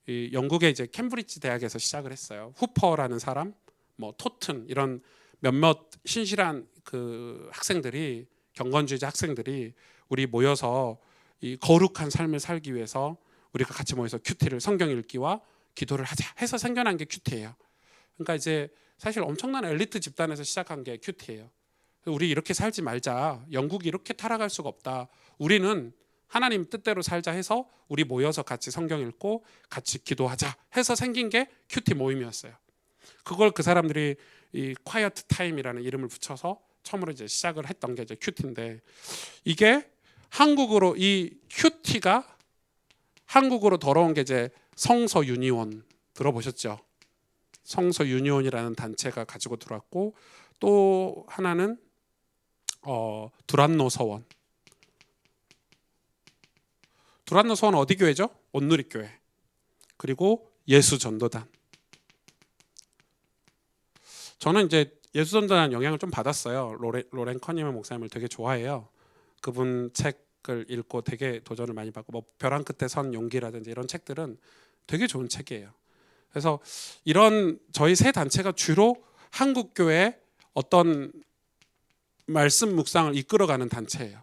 이 영국의 이제 캠브리지 대학에서 시작을 했어요. 후퍼라는 사람, 뭐 토튼 이런 몇몇 신실한 그 학생들이 경건주의자 학생들이 우리 모여서 이 거룩한 삶을 살기 위해서 우리가 같이 모여서 큐티를 성경 읽기와 기도를 하자 해서 생겨난 게 큐티예요. 그러니까 이제 사실 엄청난 엘리트 집단에서 시작한 게 큐티예요. 우리 이렇게 살지 말자. 영국이 이렇게 타락할 수가 없다. 우리는 하나님 뜻대로 살자 해서 우리 모여서 같이 성경 읽고 같이 기도하자 해서 생긴 게 큐티 모임이었어요. 그걸 그 사람들이 이 quiet time이라는 이름을 붙여서 처음으로 이제 시작을 했던 게 이제 큐티인데 이게 한국으로 이 큐티가 한국으로 돌아온 게 이제 성서 유니온 들어보셨죠? 성서 유니온이라는 단체가 가지고 들어왔고 또 하나는 두란노 서원. 두란노 서원 어디 교회죠? 온누리 교회. 그리고 예수 전도단. 저는 이제 예수 전도단 영향을 좀 받았어요. 로렌 커니맨 목사님을 되게 좋아해요. 그분 책을 읽고 되게 도전을 많이 받고 뭐 벼랑 끝에 선 용기라든지 이런 책들은 되게 좋은 책이에요. 그래서 이런 저희 세 단체가 주로 한국 교회의 어떤 말씀 묵상을 이끌어가는 단체예요.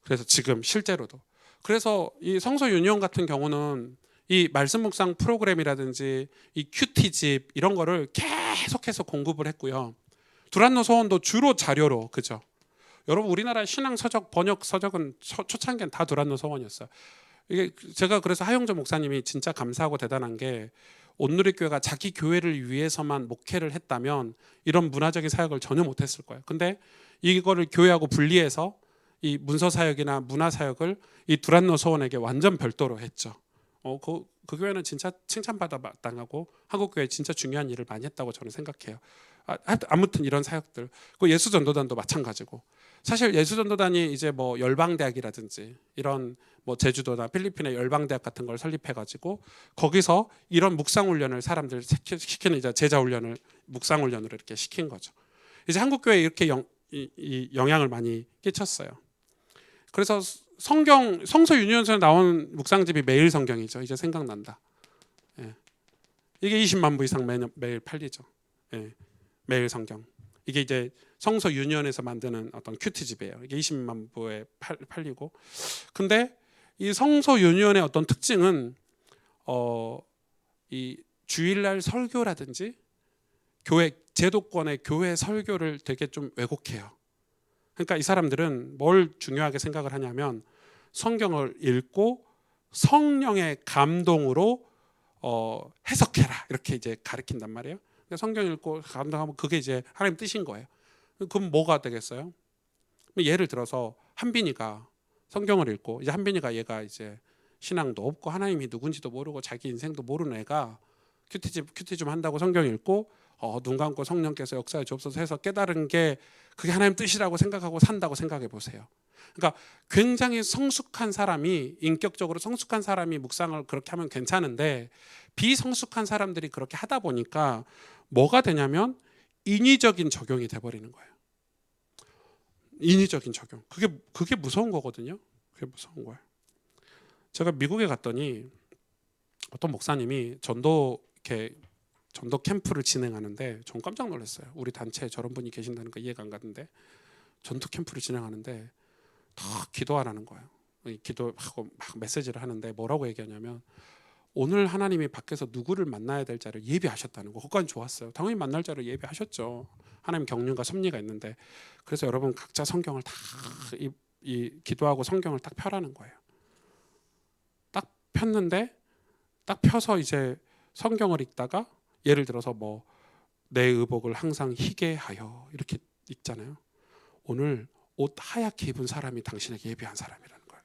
그래서 지금 실제로도 그래서 이 성서 유니온 같은 경우는 이 말씀 묵상 프로그램이라든지 이 큐티집 이런 거를 계속해서 공급을 했고요. 두란노 서원도 주로 자료로 그죠. 여러분 우리나라 신앙 서적 번역 서적은 초창기엔 다 두란노 서원이었어요. 이게 제가 그래서 하용조 목사님이 진짜 감사하고 대단한 게 온누리 교회가 자기 교회를 위해서만 목회를 했다면 이런 문화적인 사역을 전혀 못했을 거예요. 근데 이거를 교회하고 분리해서 이 문서 사역이나 문화 사역을 이 두란노 서원에게 완전 별도로 했죠. 그 교회는 진짜 칭찬받아 마땅하고 한국 교회 진짜 중요한 일을 많이 했다고 저는 생각해요. 아무튼 이런 사역들. 그 예수 전도단도 마찬가지고. 사실 예수 전도단이 이제 뭐 열방대학이라든지 이런 뭐 제주도나 필리핀의 열방대학 같은 걸 설립해가지고 거기서 이런 묵상훈련을 사람들 시키는 이제 제자훈련을 묵상훈련으로 이렇게 시킨 거죠. 이제 한국 교회에 이렇게 영향을 많이 끼쳤어요. 그래서 성서 유니온에서 나온 묵상집이 매일 성경이죠. 이제 생각난다. 예. 이게 20만 부 이상 매일 팔리죠. 예. 매일 성경. 이게 이제 성서 유니온에서 만드는 어떤 큐티집이에요. 이게 20만 부에 팔리고. 근데 이 성서 유니온의 어떤 특징은 이 주일날 설교라든지 교회 제도권의 교회 설교를 되게 좀 왜곡해요. 그러니까 이 사람들은 뭘 중요하게 생각을 하냐면 성경을 읽고 성령의 감동으로 해석해라 이렇게 이제 가르친단 말이에요. 그러니까 성경 읽고 감동하면 그게 이제 하나님 뜻인 거예요. 그럼 뭐가 되겠어요? 예를 들어서 한빈이가 성경을 읽고 이제 한빈이가 얘가 이제 신앙도 없고 하나님이 누군지도 모르고 자기 인생도 모르는 애가 큐티 좀 한다고 성경 읽고 눈 감고 성령께서 역사에 주옵소서 해서 깨달은 게 그게 하나님 뜻이라고 생각하고 산다고 생각해 보세요. 그러니까 굉장히 성숙한 사람이 인격적으로 성숙한 사람이 묵상을 그렇게 하면 괜찮은데 비성숙한 사람들이 그렇게 하다 보니까 뭐가 되냐면 인위적인 적용이 돼버리는 거예요. 인위적인 적용. 그게 무서운 거거든요. 그게 무서운 거예요. 제가 미국에 갔더니 어떤 목사님이 전도 캠프를 진행하는데 전 깜짝 놀랐어요. 우리 단체에 저런 분이 계신다는 거 이해가 안 가는데 전투 캠프를 진행하는데 다 기도하라는 거예요. 기도하고 막 메시지를 하는데 뭐라고 얘기하냐면 오늘 하나님이 밖에서 누구를 만나야 될 자를 예비하셨다는 거. 그건 좋았어요. 당연히 만날 자를 예비하셨죠. 하나님 경륜과 섭리가 있는데 그래서 여러분 각자 성경을 다 이 기도하고 성경을 딱 펴라는 거예요. 딱 폈는데 딱 펴서 이제 성경을 읽다가 예를 들어서 뭐 내 의복을 항상 희게 하여 이렇게 읽잖아요. 오늘 옷 하얗게 입은 사람이 당신에게 예비한 사람이라는 거예요.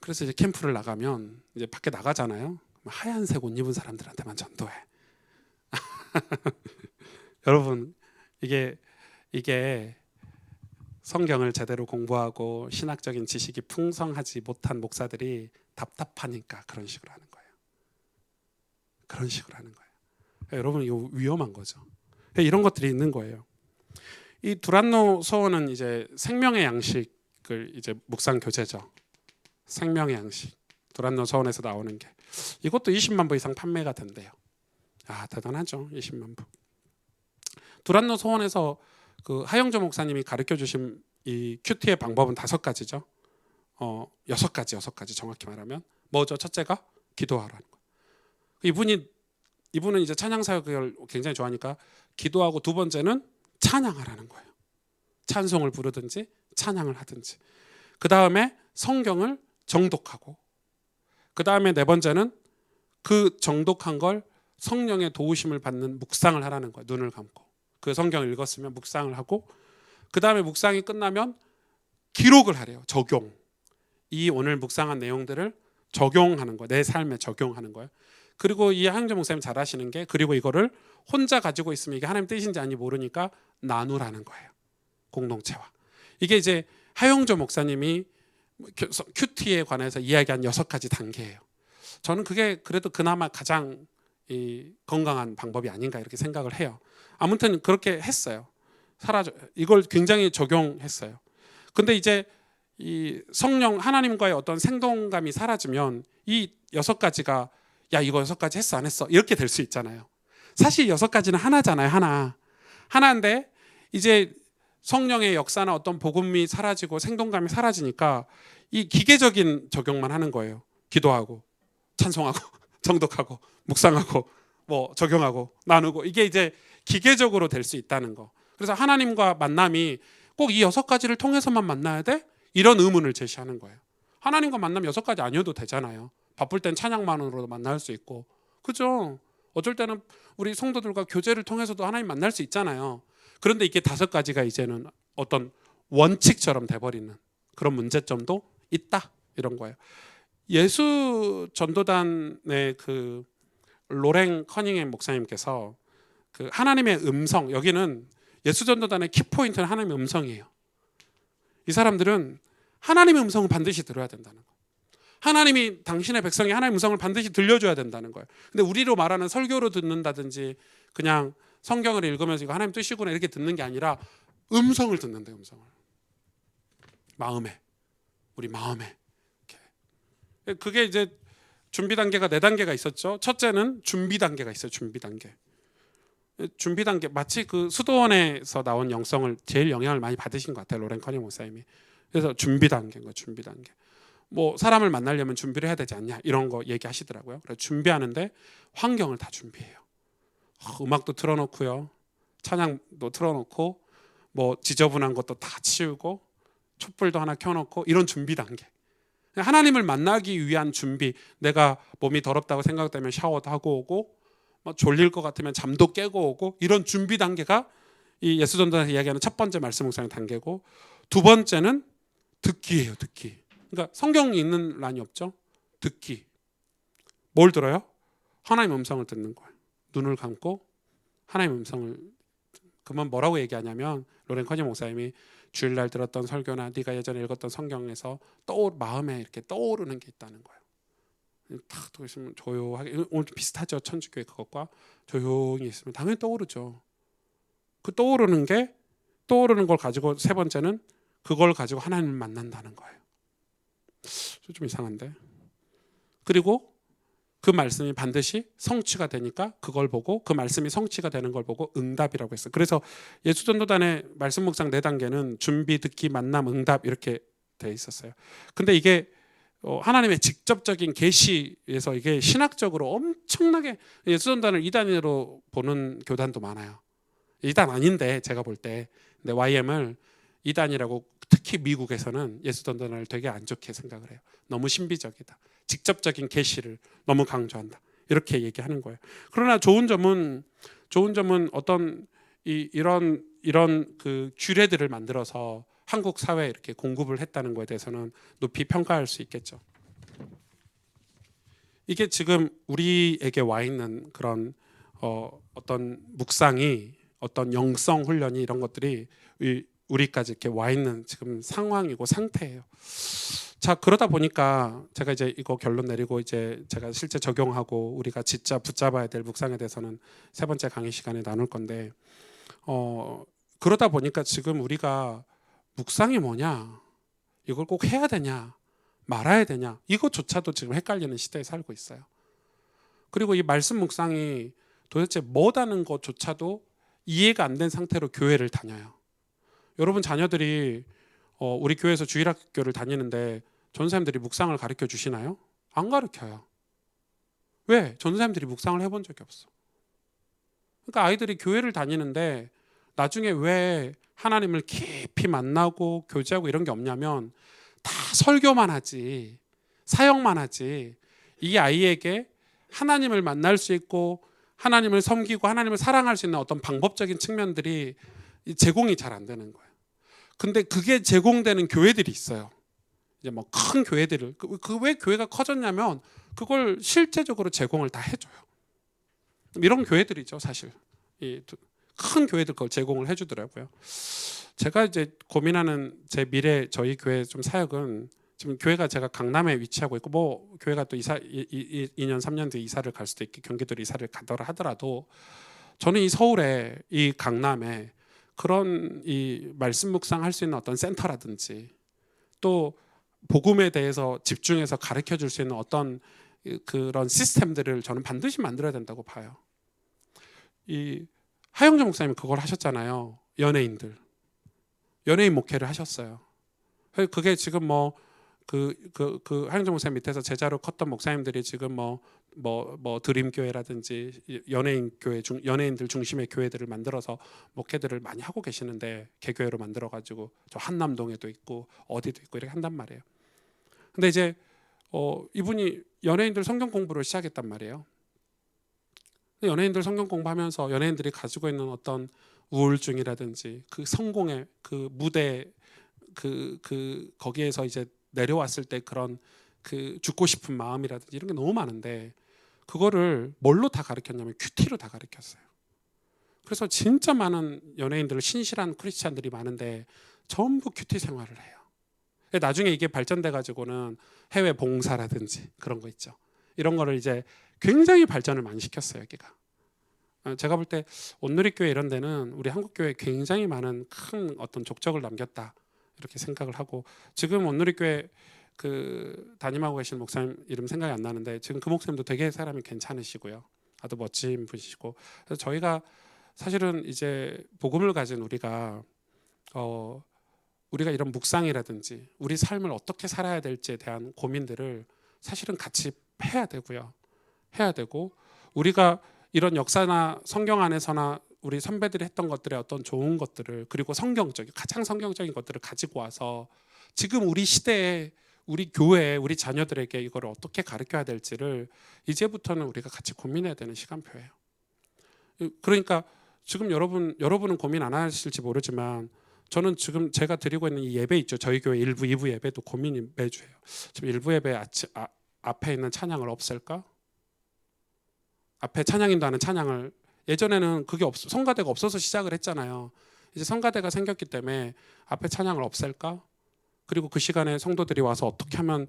그래서 이제 캠프를 나가면 이제 밖에 나가잖아요. 하얀색 옷 입은 사람들한테만 전도해. 여러분 이게 성경을 제대로 공부하고 신학적인 지식이 풍성하지 못한 목사들이 답답하니까 그런 식으로 하는 거예요. 그런 식으로 하는 거예요. 여러분 이거 위험한 거죠. 이런 것들이 있는 거예요. 이 두란노 서원은 이제 생명의 양식을 이제 묵상 교재죠. 생명의 양식. 두란노 서원에서 나오는 게 이것도 20만 부 이상 판매가 된대요. 아 대단하죠. 20만 부. 두란노 서원에서 그 하영조 목사님이 가르쳐 주신 이 큐티의 방법은 5가지죠. 6가지 정확히 말하면 뭐죠? 첫째가 기도하라는 거예요. 이분은 이제 찬양 사역을 굉장히 좋아하니까 기도하고 두 번째는 찬양하라는 거예요. 찬송을 부르든지 찬양을 하든지. 그 다음에 성경을 정독하고. 그 다음에 네 번째는 그 정독한 걸 성령의 도우심을 받는 묵상을 하라는 거예요. 눈을 감고. 그 성경을 읽었으면 묵상을 하고 그 다음에 묵상이 끝나면 기록을 하래요. 적용. 이 오늘 묵상한 내용들을 적용하는 거예요. 내 삶에 적용하는 거예요. 그리고 이 하영조 목사님 잘 하시는 게 그리고 이거를 혼자 가지고 있으면 이게 하나님 뜻인지 아닌지 모르니까 나누라는 거예요. 공동체와. 이게 이제 하영조 목사님이 큐티에 관해서 이야기한 6가지 단계예요. 저는 그게 그래도 그나마 가장 건강한 방법이 아닌가 이렇게 생각을 해요. 아무튼 그렇게 했어요. 이걸 굉장히 적용했어요. 근데 이제 이 성령 하나님과의 어떤 생동감이 사라지면 이 6가지가 야 이거 6가지 했어 안 했어 이렇게 될 수 있잖아요. 사실 6가지는 하나잖아요. 하나인데 이제 성령의 역사나 어떤 복음이 사라지고 생동감이 사라지니까 이 기계적인 적용만 하는 거예요. 기도하고 찬송하고 정독하고 묵상하고 뭐 적용하고 나누고 이게 이제 기계적으로 될 수 있다는 거. 그래서 하나님과 만남이 꼭 이 6가지를 통해서만 만나야 돼? 이런 의문을 제시하는 거예요. 하나님과 만남 6가지 아니어도 되잖아요. 바쁠 땐 찬양만으로도 만날 수 있고 그죠? 어쩔 때는 우리 성도들과 교제를 통해서도 하나님 만날 수 있잖아요. 그런데 이게 5가지가 이제는 어떤 원칙처럼 돼버리는 그런 문제점도 있다 이런 거예요. 예수 전도단의 그 로랭 커닝햄 목사님께서 그 하나님의 음성, 여기는 예수 전도단의 키포인트는 하나님의 음성이에요. 이 사람들은 하나님의 음성을 반드시 들어야 된다는 거예요. 하나님이 당신의 백성이 하나님의 음성을 반드시 들려줘야 된다는 거예요. 근데 우리로 말하는 설교로 듣는다든지 그냥 성경을 읽으면서 이거 하나님 뜻이구나 이렇게 듣는 게 아니라 음성을 듣는데 음성을 마음에 우리 마음에 이렇게. 그게 이제 준비 단계가 4단계가 있었죠. 첫째는 준비 단계가 있어요. 준비 단계 마치 그 수도원에서 나온 영성을 제일 영향을 많이 받으신 것 같아요. 로렌 커닝 목사님이. 그래서 준비 단계인 거예요. 준비 단계. 뭐 사람을 만나려면 준비를 해야 되지 않냐 이런 거 얘기하시더라고요. 그래서 준비하는데 환경을 다 준비해요. 음악도 틀어놓고요, 찬양도 틀어놓고 뭐 지저분한 것도 다 치우고 촛불도 하나 켜놓고 이런 준비 단계. 하나님을 만나기 위한 준비. 내가 몸이 더럽다고 생각되면 샤워도 하고 오고 뭐 졸릴 것 같으면 잠도 깨고 오고 이런 준비 단계가 이 예수전도에서 이야기하는 첫 번째 말씀 묵상의 단계고 두 번째는 듣기예요. 듣기. 그러니까 성경이 있는 란이 없죠. 듣기. 뭘 들어요? 하나님의 음성을 듣는 거예요. 눈을 감고 하나님의 음성을. 그러면 뭐라고 얘기하냐면 로렌 커닝 목사님이 주일날 들었던 설교나 네가 예전에 읽었던 성경에서 마음에 이렇게 떠오르는 게 있다는 거예요. 탁 있으면 조용하게 오늘 좀 비슷하죠. 천주교의 그것과 조용히 있으면 당연히 떠오르죠. 그 떠오르는 걸 가지고 세 번째는 그걸 가지고 하나님을 만난다는 거예요. 좀 이상한데. 그리고 그 말씀이 반드시 성취가 되니까 그걸 보고 그 말씀이 성취가 되는 걸 보고 응답이라고 했어요. 그래서 예수전도단의 말씀 묵상 4단계는 준비, 듣기, 만남, 응답 이렇게 돼 있었어요. 근데 이게 하나님의 직접적인 계시에서 이게 신학적으로 엄청나게 예수전도단을 2단으로 보는 교단도 많아요. 2단 아닌데 제가 볼 때. 근데 YM을 2단이라고 특히 미국에서는 예수전도단을 되게 안 좋게 생각을 해요. 너무 신비적이다. 직접적인 계시를 너무 강조한다. 이렇게 얘기하는 거예요. 그러나 좋은 점은 어떤 이런 그 규례들을 만들어서 한국 사회에 이렇게 공급을 했다는 것에 대해서는 높이 평가할 수 있겠죠. 이게 지금 우리에게 와 있는 그런 어떤 묵상이 어떤 영성 훈련이 이런 것들이 우리까지 이렇게 와 있는 지금 상황이고 상태예요. 자, 그러다 보니까 제가 이제 이거 결론 내리고 이제 제가 실제 적용하고 우리가 진짜 붙잡아야 될 묵상에 대해서는 3번째 강의 시간에 나눌 건데 그러다 보니까 지금 우리가 묵상이 뭐냐, 이걸 꼭 해야 되냐 말아야 되냐, 이것조차도 지금 헷갈리는 시대에 살고 있어요. 그리고 이 말씀 묵상이 도대체 뭐다는 것조차도 이해가 안 된 상태로 교회를 다녀요. 여러분 자녀들이 우리 교회에서 주일학교를 다니는데 전사님들이 묵상을 가르쳐 주시나요? 안 가르쳐요. 왜? 전사님들이 묵상을 해본 적이 없어. 그러니까 아이들이 교회를 다니는데 나중에 왜 하나님을 깊이 만나고 교제하고 이런 게 없냐면 다 설교만 하지, 사역만 하지, 이 아이에게 하나님을 만날 수 있고 하나님을 섬기고 하나님을 사랑할 수 있는 어떤 방법적인 측면들이 제공이 잘 안 되는 거예요. 근데 그게 제공되는 교회들이 있어요. 이제 뭐 큰 교회들을 왜 교회가 커졌냐면 그걸 실제적으로 제공을 다 해줘요. 이런 교회들이죠, 사실. 큰 교회들 그걸 제공을 해주더라고요. 제가 이제 고민하는 제 미래 저희 교회 좀 사역은 지금 교회가 제가 강남에 위치하고 있고 뭐 교회가 또 2년 3년 뒤에 이사를 갈 수도 있고 경기도로 이사를 가더라 하더라도 저는 이 서울에 이 강남에 그런 이 말씀 묵상할 수 있는 어떤 센터라든지 또 복음에 대해서 집중해서 가르쳐 줄 수 있는 어떤 그런 시스템들을 저는 반드시 만들어야 된다고 봐요. 이 하영재 목사님이 그걸 하셨잖아요. 연예인 목회를 하셨어요. 그게 지금 뭐 하영재 목사님 밑에서 제자로 컸던 목사님들이 지금 뭐 드림교회라든지 연예인들 중심의 교회들을 만들어서 목회들을 많이 하고 계시는데 개교회로 만들어 가지고 저 한남동에도 있고 어디도 있고 이렇게 한단 말이에요. 근데 이제 이분이 연예인들 성경 공부를 시작했단 말이에요. 연예인들 성경 공부하면서 연예인들이 가지고 있는 어떤 우울증이라든지 그 성공의 그 무대 거기에서 이제 내려왔을 때 그런 그 죽고 싶은 마음이라든지 이런 게 너무 많은데 그거를 뭘로 다 가르쳤냐면 큐티로 다 가르쳤어요. 그래서 진짜 많은 연예인들 신실한 크리스찬들이 많은데 전부 큐티 생활을 해요. 나중에 이게 발전돼 가지고는 해외 봉사라든지 그런 거 있죠. 이런 거를 이제 굉장히 발전을 많이 시켰어요, 여기가. 제가 볼 때 온누리교회 이런 데는 우리 한국교회에 굉장히 많은 큰 어떤 족적을 남겼다 이렇게 생각을 하고 지금 온누리교회 그 담임하고 계신 목사님 이름 생각이 안 나는데 지금 그 목사님도 되게 사람이 괜찮으시고요. 아주 멋진 분이시고 그래서 저희가 사실은 이제 복음을 가진 우리가 이런 묵상이라든지 우리 삶을 어떻게 살아야 될지에 대한 고민들을 사실은 같이 해야 되고요. 해야 되고 우리가 이런 역사나 성경 안에서나 우리 선배들이 했던 것들의 어떤 좋은 것들을 그리고 가장 성경적인 것들을 가지고 와서 지금 우리 시대에 우리 교회에 우리 자녀들에게 이걸 어떻게 가르쳐야 될지를 이제부터는 우리가 같이 고민해야 되는 시간표예요. 그러니까 지금 여러분은 고민 안 하실지 모르지만 저는 지금 제가 드리고 있는 이 예배 있죠. 저희 교회 1부, 2부 예배도 고민이 매주 해요. 지금 1부 예배 앞에 있는 찬양을 없앨까? 앞에 찬양인도 하는 찬양을 예전에는 그게 성가대가 없어서 시작을 했잖아요. 이제 성가대가 생겼기 때문에 앞에 찬양을 없앨까? 그리고 그 시간에 성도들이 와서 어떻게 하면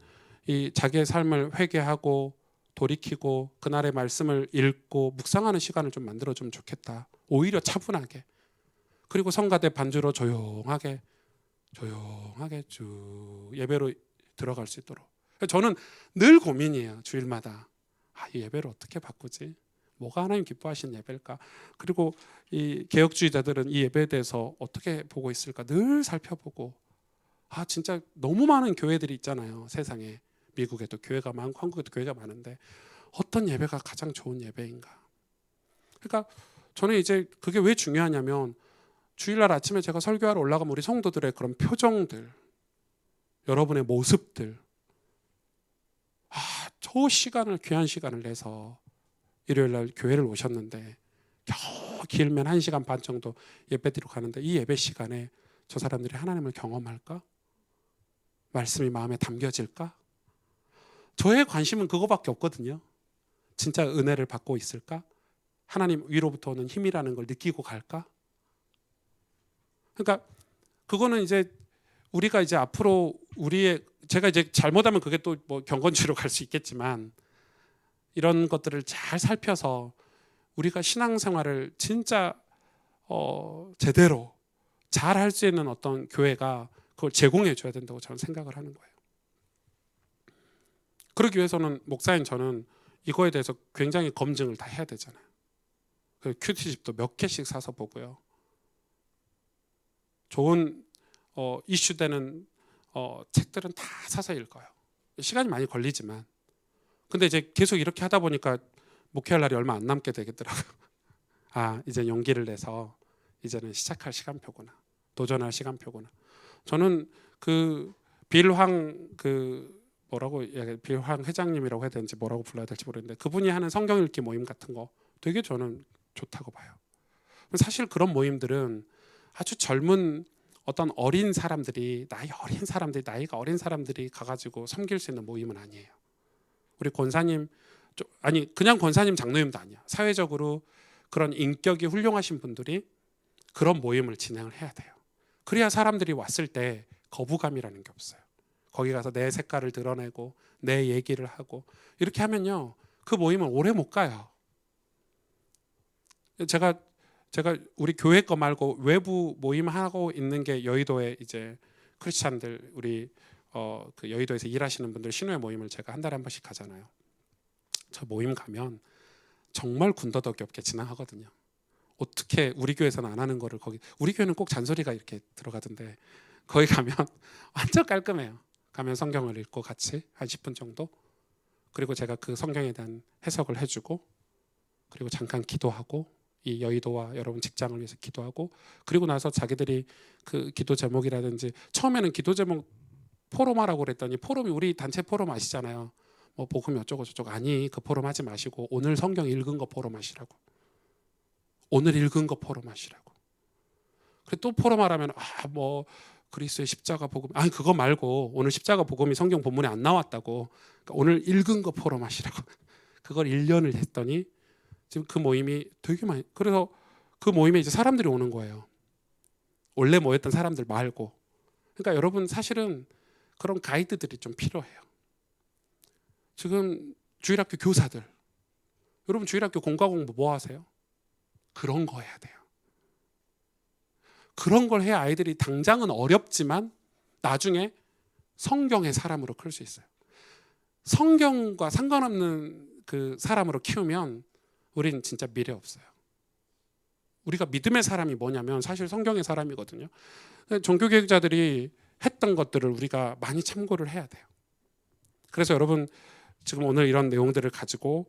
이 자기의 삶을 회개하고 돌이키고 그날의 말씀을 읽고 묵상하는 시간을 좀 만들어주면 좋겠다. 오히려 차분하게. 그리고 성가대 반주로 조용하게 쭉 예배로 들어갈 수 있도록. 저는 늘 고민이에요. 주일마다 이 예배를 어떻게 바꾸지? 뭐가 하나님 기뻐하시는 예배일까? 그리고 이 개혁주의자들은 이 예배에 대해서 어떻게 보고 있을까 늘 살펴보고, 진짜 너무 많은 교회들이 있잖아요. 세상에. 미국에도 교회가 많고 한국에도 교회가 많은데 어떤 예배가 가장 좋은 예배인가? 그러니까 저는 이제 그게 왜 중요하냐면, 주일날 아침에 제가 설교하러 올라가면 우리 성도들의 그런 표정들, 여러분의 모습들, 저 시간을, 귀한 시간을 내서 일요일날 교회를 오셨는데 겨우 길면 1시간 반 정도 예배드리러 가는데, 이 예배 시간에 저 사람들이 하나님을 경험할까? 말씀이 마음에 담겨질까? 저의 관심은 그거밖에 없거든요. 진짜 은혜를 받고 있을까? 하나님 위로부터 오는 힘이라는 걸 느끼고 갈까? 그러니까 그거는 이제 우리가 이제 앞으로 제가 이제 잘못하면 그게 또 뭐 경건주의로 갈 수 있겠지만, 이런 것들을 잘 살펴서 우리가 신앙생활을 진짜 제대로 잘 할 수 있는 어떤 교회가 그걸 제공해 줘야 된다고 저는 생각을 하는 거예요. 그러기 위해서는 목사인 저는 이거에 대해서 굉장히 검증을 다 해야 되잖아요. 큐티집도 몇 개씩 사서 보고요. 좋은 이슈되는 책들은 다 사서 읽어요. 시간이 많이 걸리지만. 근데 이제 계속 이렇게 하다 보니까 목회할 날이 얼마 안 남게 되겠더라고요. 이제 용기를 내서 이제는 시작할 시간표구나. 도전할 시간표구나. 저는 빌황 빌황 회장님이라고 해야 되는지 뭐라고 불러야 될지 모르겠는데, 그분이 하는 성경 읽기 모임 같은 거 되게 저는 좋다고 봐요. 사실 그런 모임들은 아주 젊은 어떤 어린 사람들이, 나이가 어린 사람들이 가가지고 섬길 수 있는 모임은 아니에요. 우리 권사님, 그냥 권사님 장로님도 아니야. 사회적으로 그런 인격이 훌륭하신 분들이 그런 모임을 진행을 해야 돼요. 그래야 사람들이 왔을 때 거부감이라는 게 없어요. 거기 가서 내 색깔을 드러내고 내 얘기를 하고 이렇게 하면요, 그 모임은 오래 못 가요. 제가 우리 교회 거 말고 외부 모임 하고 있는 게 여의도에 이제 크리스찬들, 우리 그 여의도에서 일하시는 분들 신우회 모임을 제가 한 달에 한 번씩 가잖아요. 저 모임 가면 정말 군더더기 없게 진행하거든요. 어떻게 우리 교회에서는 안 하는 거를 우리 교회는 꼭 잔소리가 이렇게 들어가던데, 거기 가면 완전 깔끔해요. 가면 성경을 읽고 같이 한 10분 정도, 그리고 제가 그 성경에 대한 해석을 해주고, 그리고 잠깐 기도하고, 이 여의도와 여러분 직장을 위해서 기도하고, 그리고 나서 자기들이 그 기도 제목이라든지, 처음에는 기도 제목 포럼하라고 그랬더니, 포럼이 우리 단체 포럼 아시잖아요. 뭐 복음이 어쩌고 저쩌고. 그 포럼 하지 마시고 오늘 성경 읽은 거 포럼 하시라고. 오늘 읽은 거 포럼 하시라고. 그리고 또 포럼하라면 그리스도의 십자가 복음, 그거 말고 오늘 십자가 복음이 성경 본문에 안 나왔다고. 그러니까 오늘 읽은 거 포럼 하시라고. 그걸 1년을 했더니 지금 그 모임이 되게 많이, 그래서 그 모임에 이제 사람들이 오는 거예요. 원래 모였던 사람들 말고. 그러니까 여러분, 사실은 그런 가이드들이 좀 필요해요. 지금 주일학교 교사들, 여러분 주일학교 공과 공부 뭐 하세요? 그런 거 해야 돼요. 그런 걸 해야 아이들이 당장은 어렵지만 나중에 성경의 사람으로 클 수 있어요. 성경과 상관없는 그 사람으로 키우면 우리는 진짜 미래 없어요. 우리가 믿음의 사람이 뭐냐면 사실 성경의 사람이거든요. 종교개혁자들이 했던 것들을 우리가 많이 참고를 해야 돼요. 그래서 여러분, 지금 오늘 이런 내용들을 가지고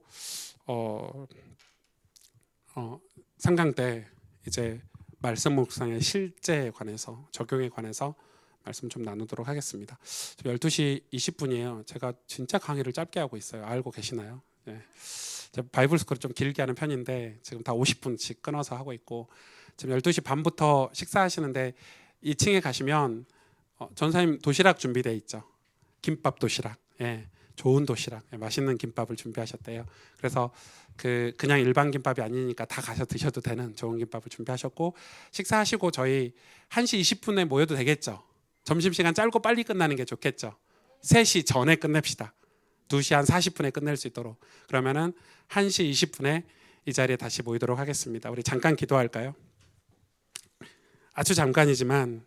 상강 때 이제 말씀 묵상의 실제에 관해서, 적용에 관해서 말씀 좀 나누도록 하겠습니다. 12시 20분이에요. 제가 진짜 강의를 짧게 하고 있어요. 알고 계시나요? 네. 바이블 스쿨을 좀 길게 하는 편인데 지금 다 50분씩 끊어서 하고 있고, 지금 12시 반부터 식사하시는데 2층에 가시면 전사님 도시락 준비되어 있죠. 김밥 도시락. 좋은 도시락, 맛있는 김밥을 준비하셨대요. 그래서 그냥 일반 김밥이 아니니까 다 가서 드셔도 되는 좋은 김밥을 준비하셨고, 식사하시고 저희 1시 20분에 모여도 되겠죠. 점심시간 짧고 빨리 끝나는 게 좋겠죠. 3시 전에 끝냅시다. 2시 한 40분에 끝낼 수 있도록. 그러면은 1시 20분에 이 자리에 다시 모이도록 하겠습니다. 우리 잠깐 기도할까요? 아주 잠깐이지만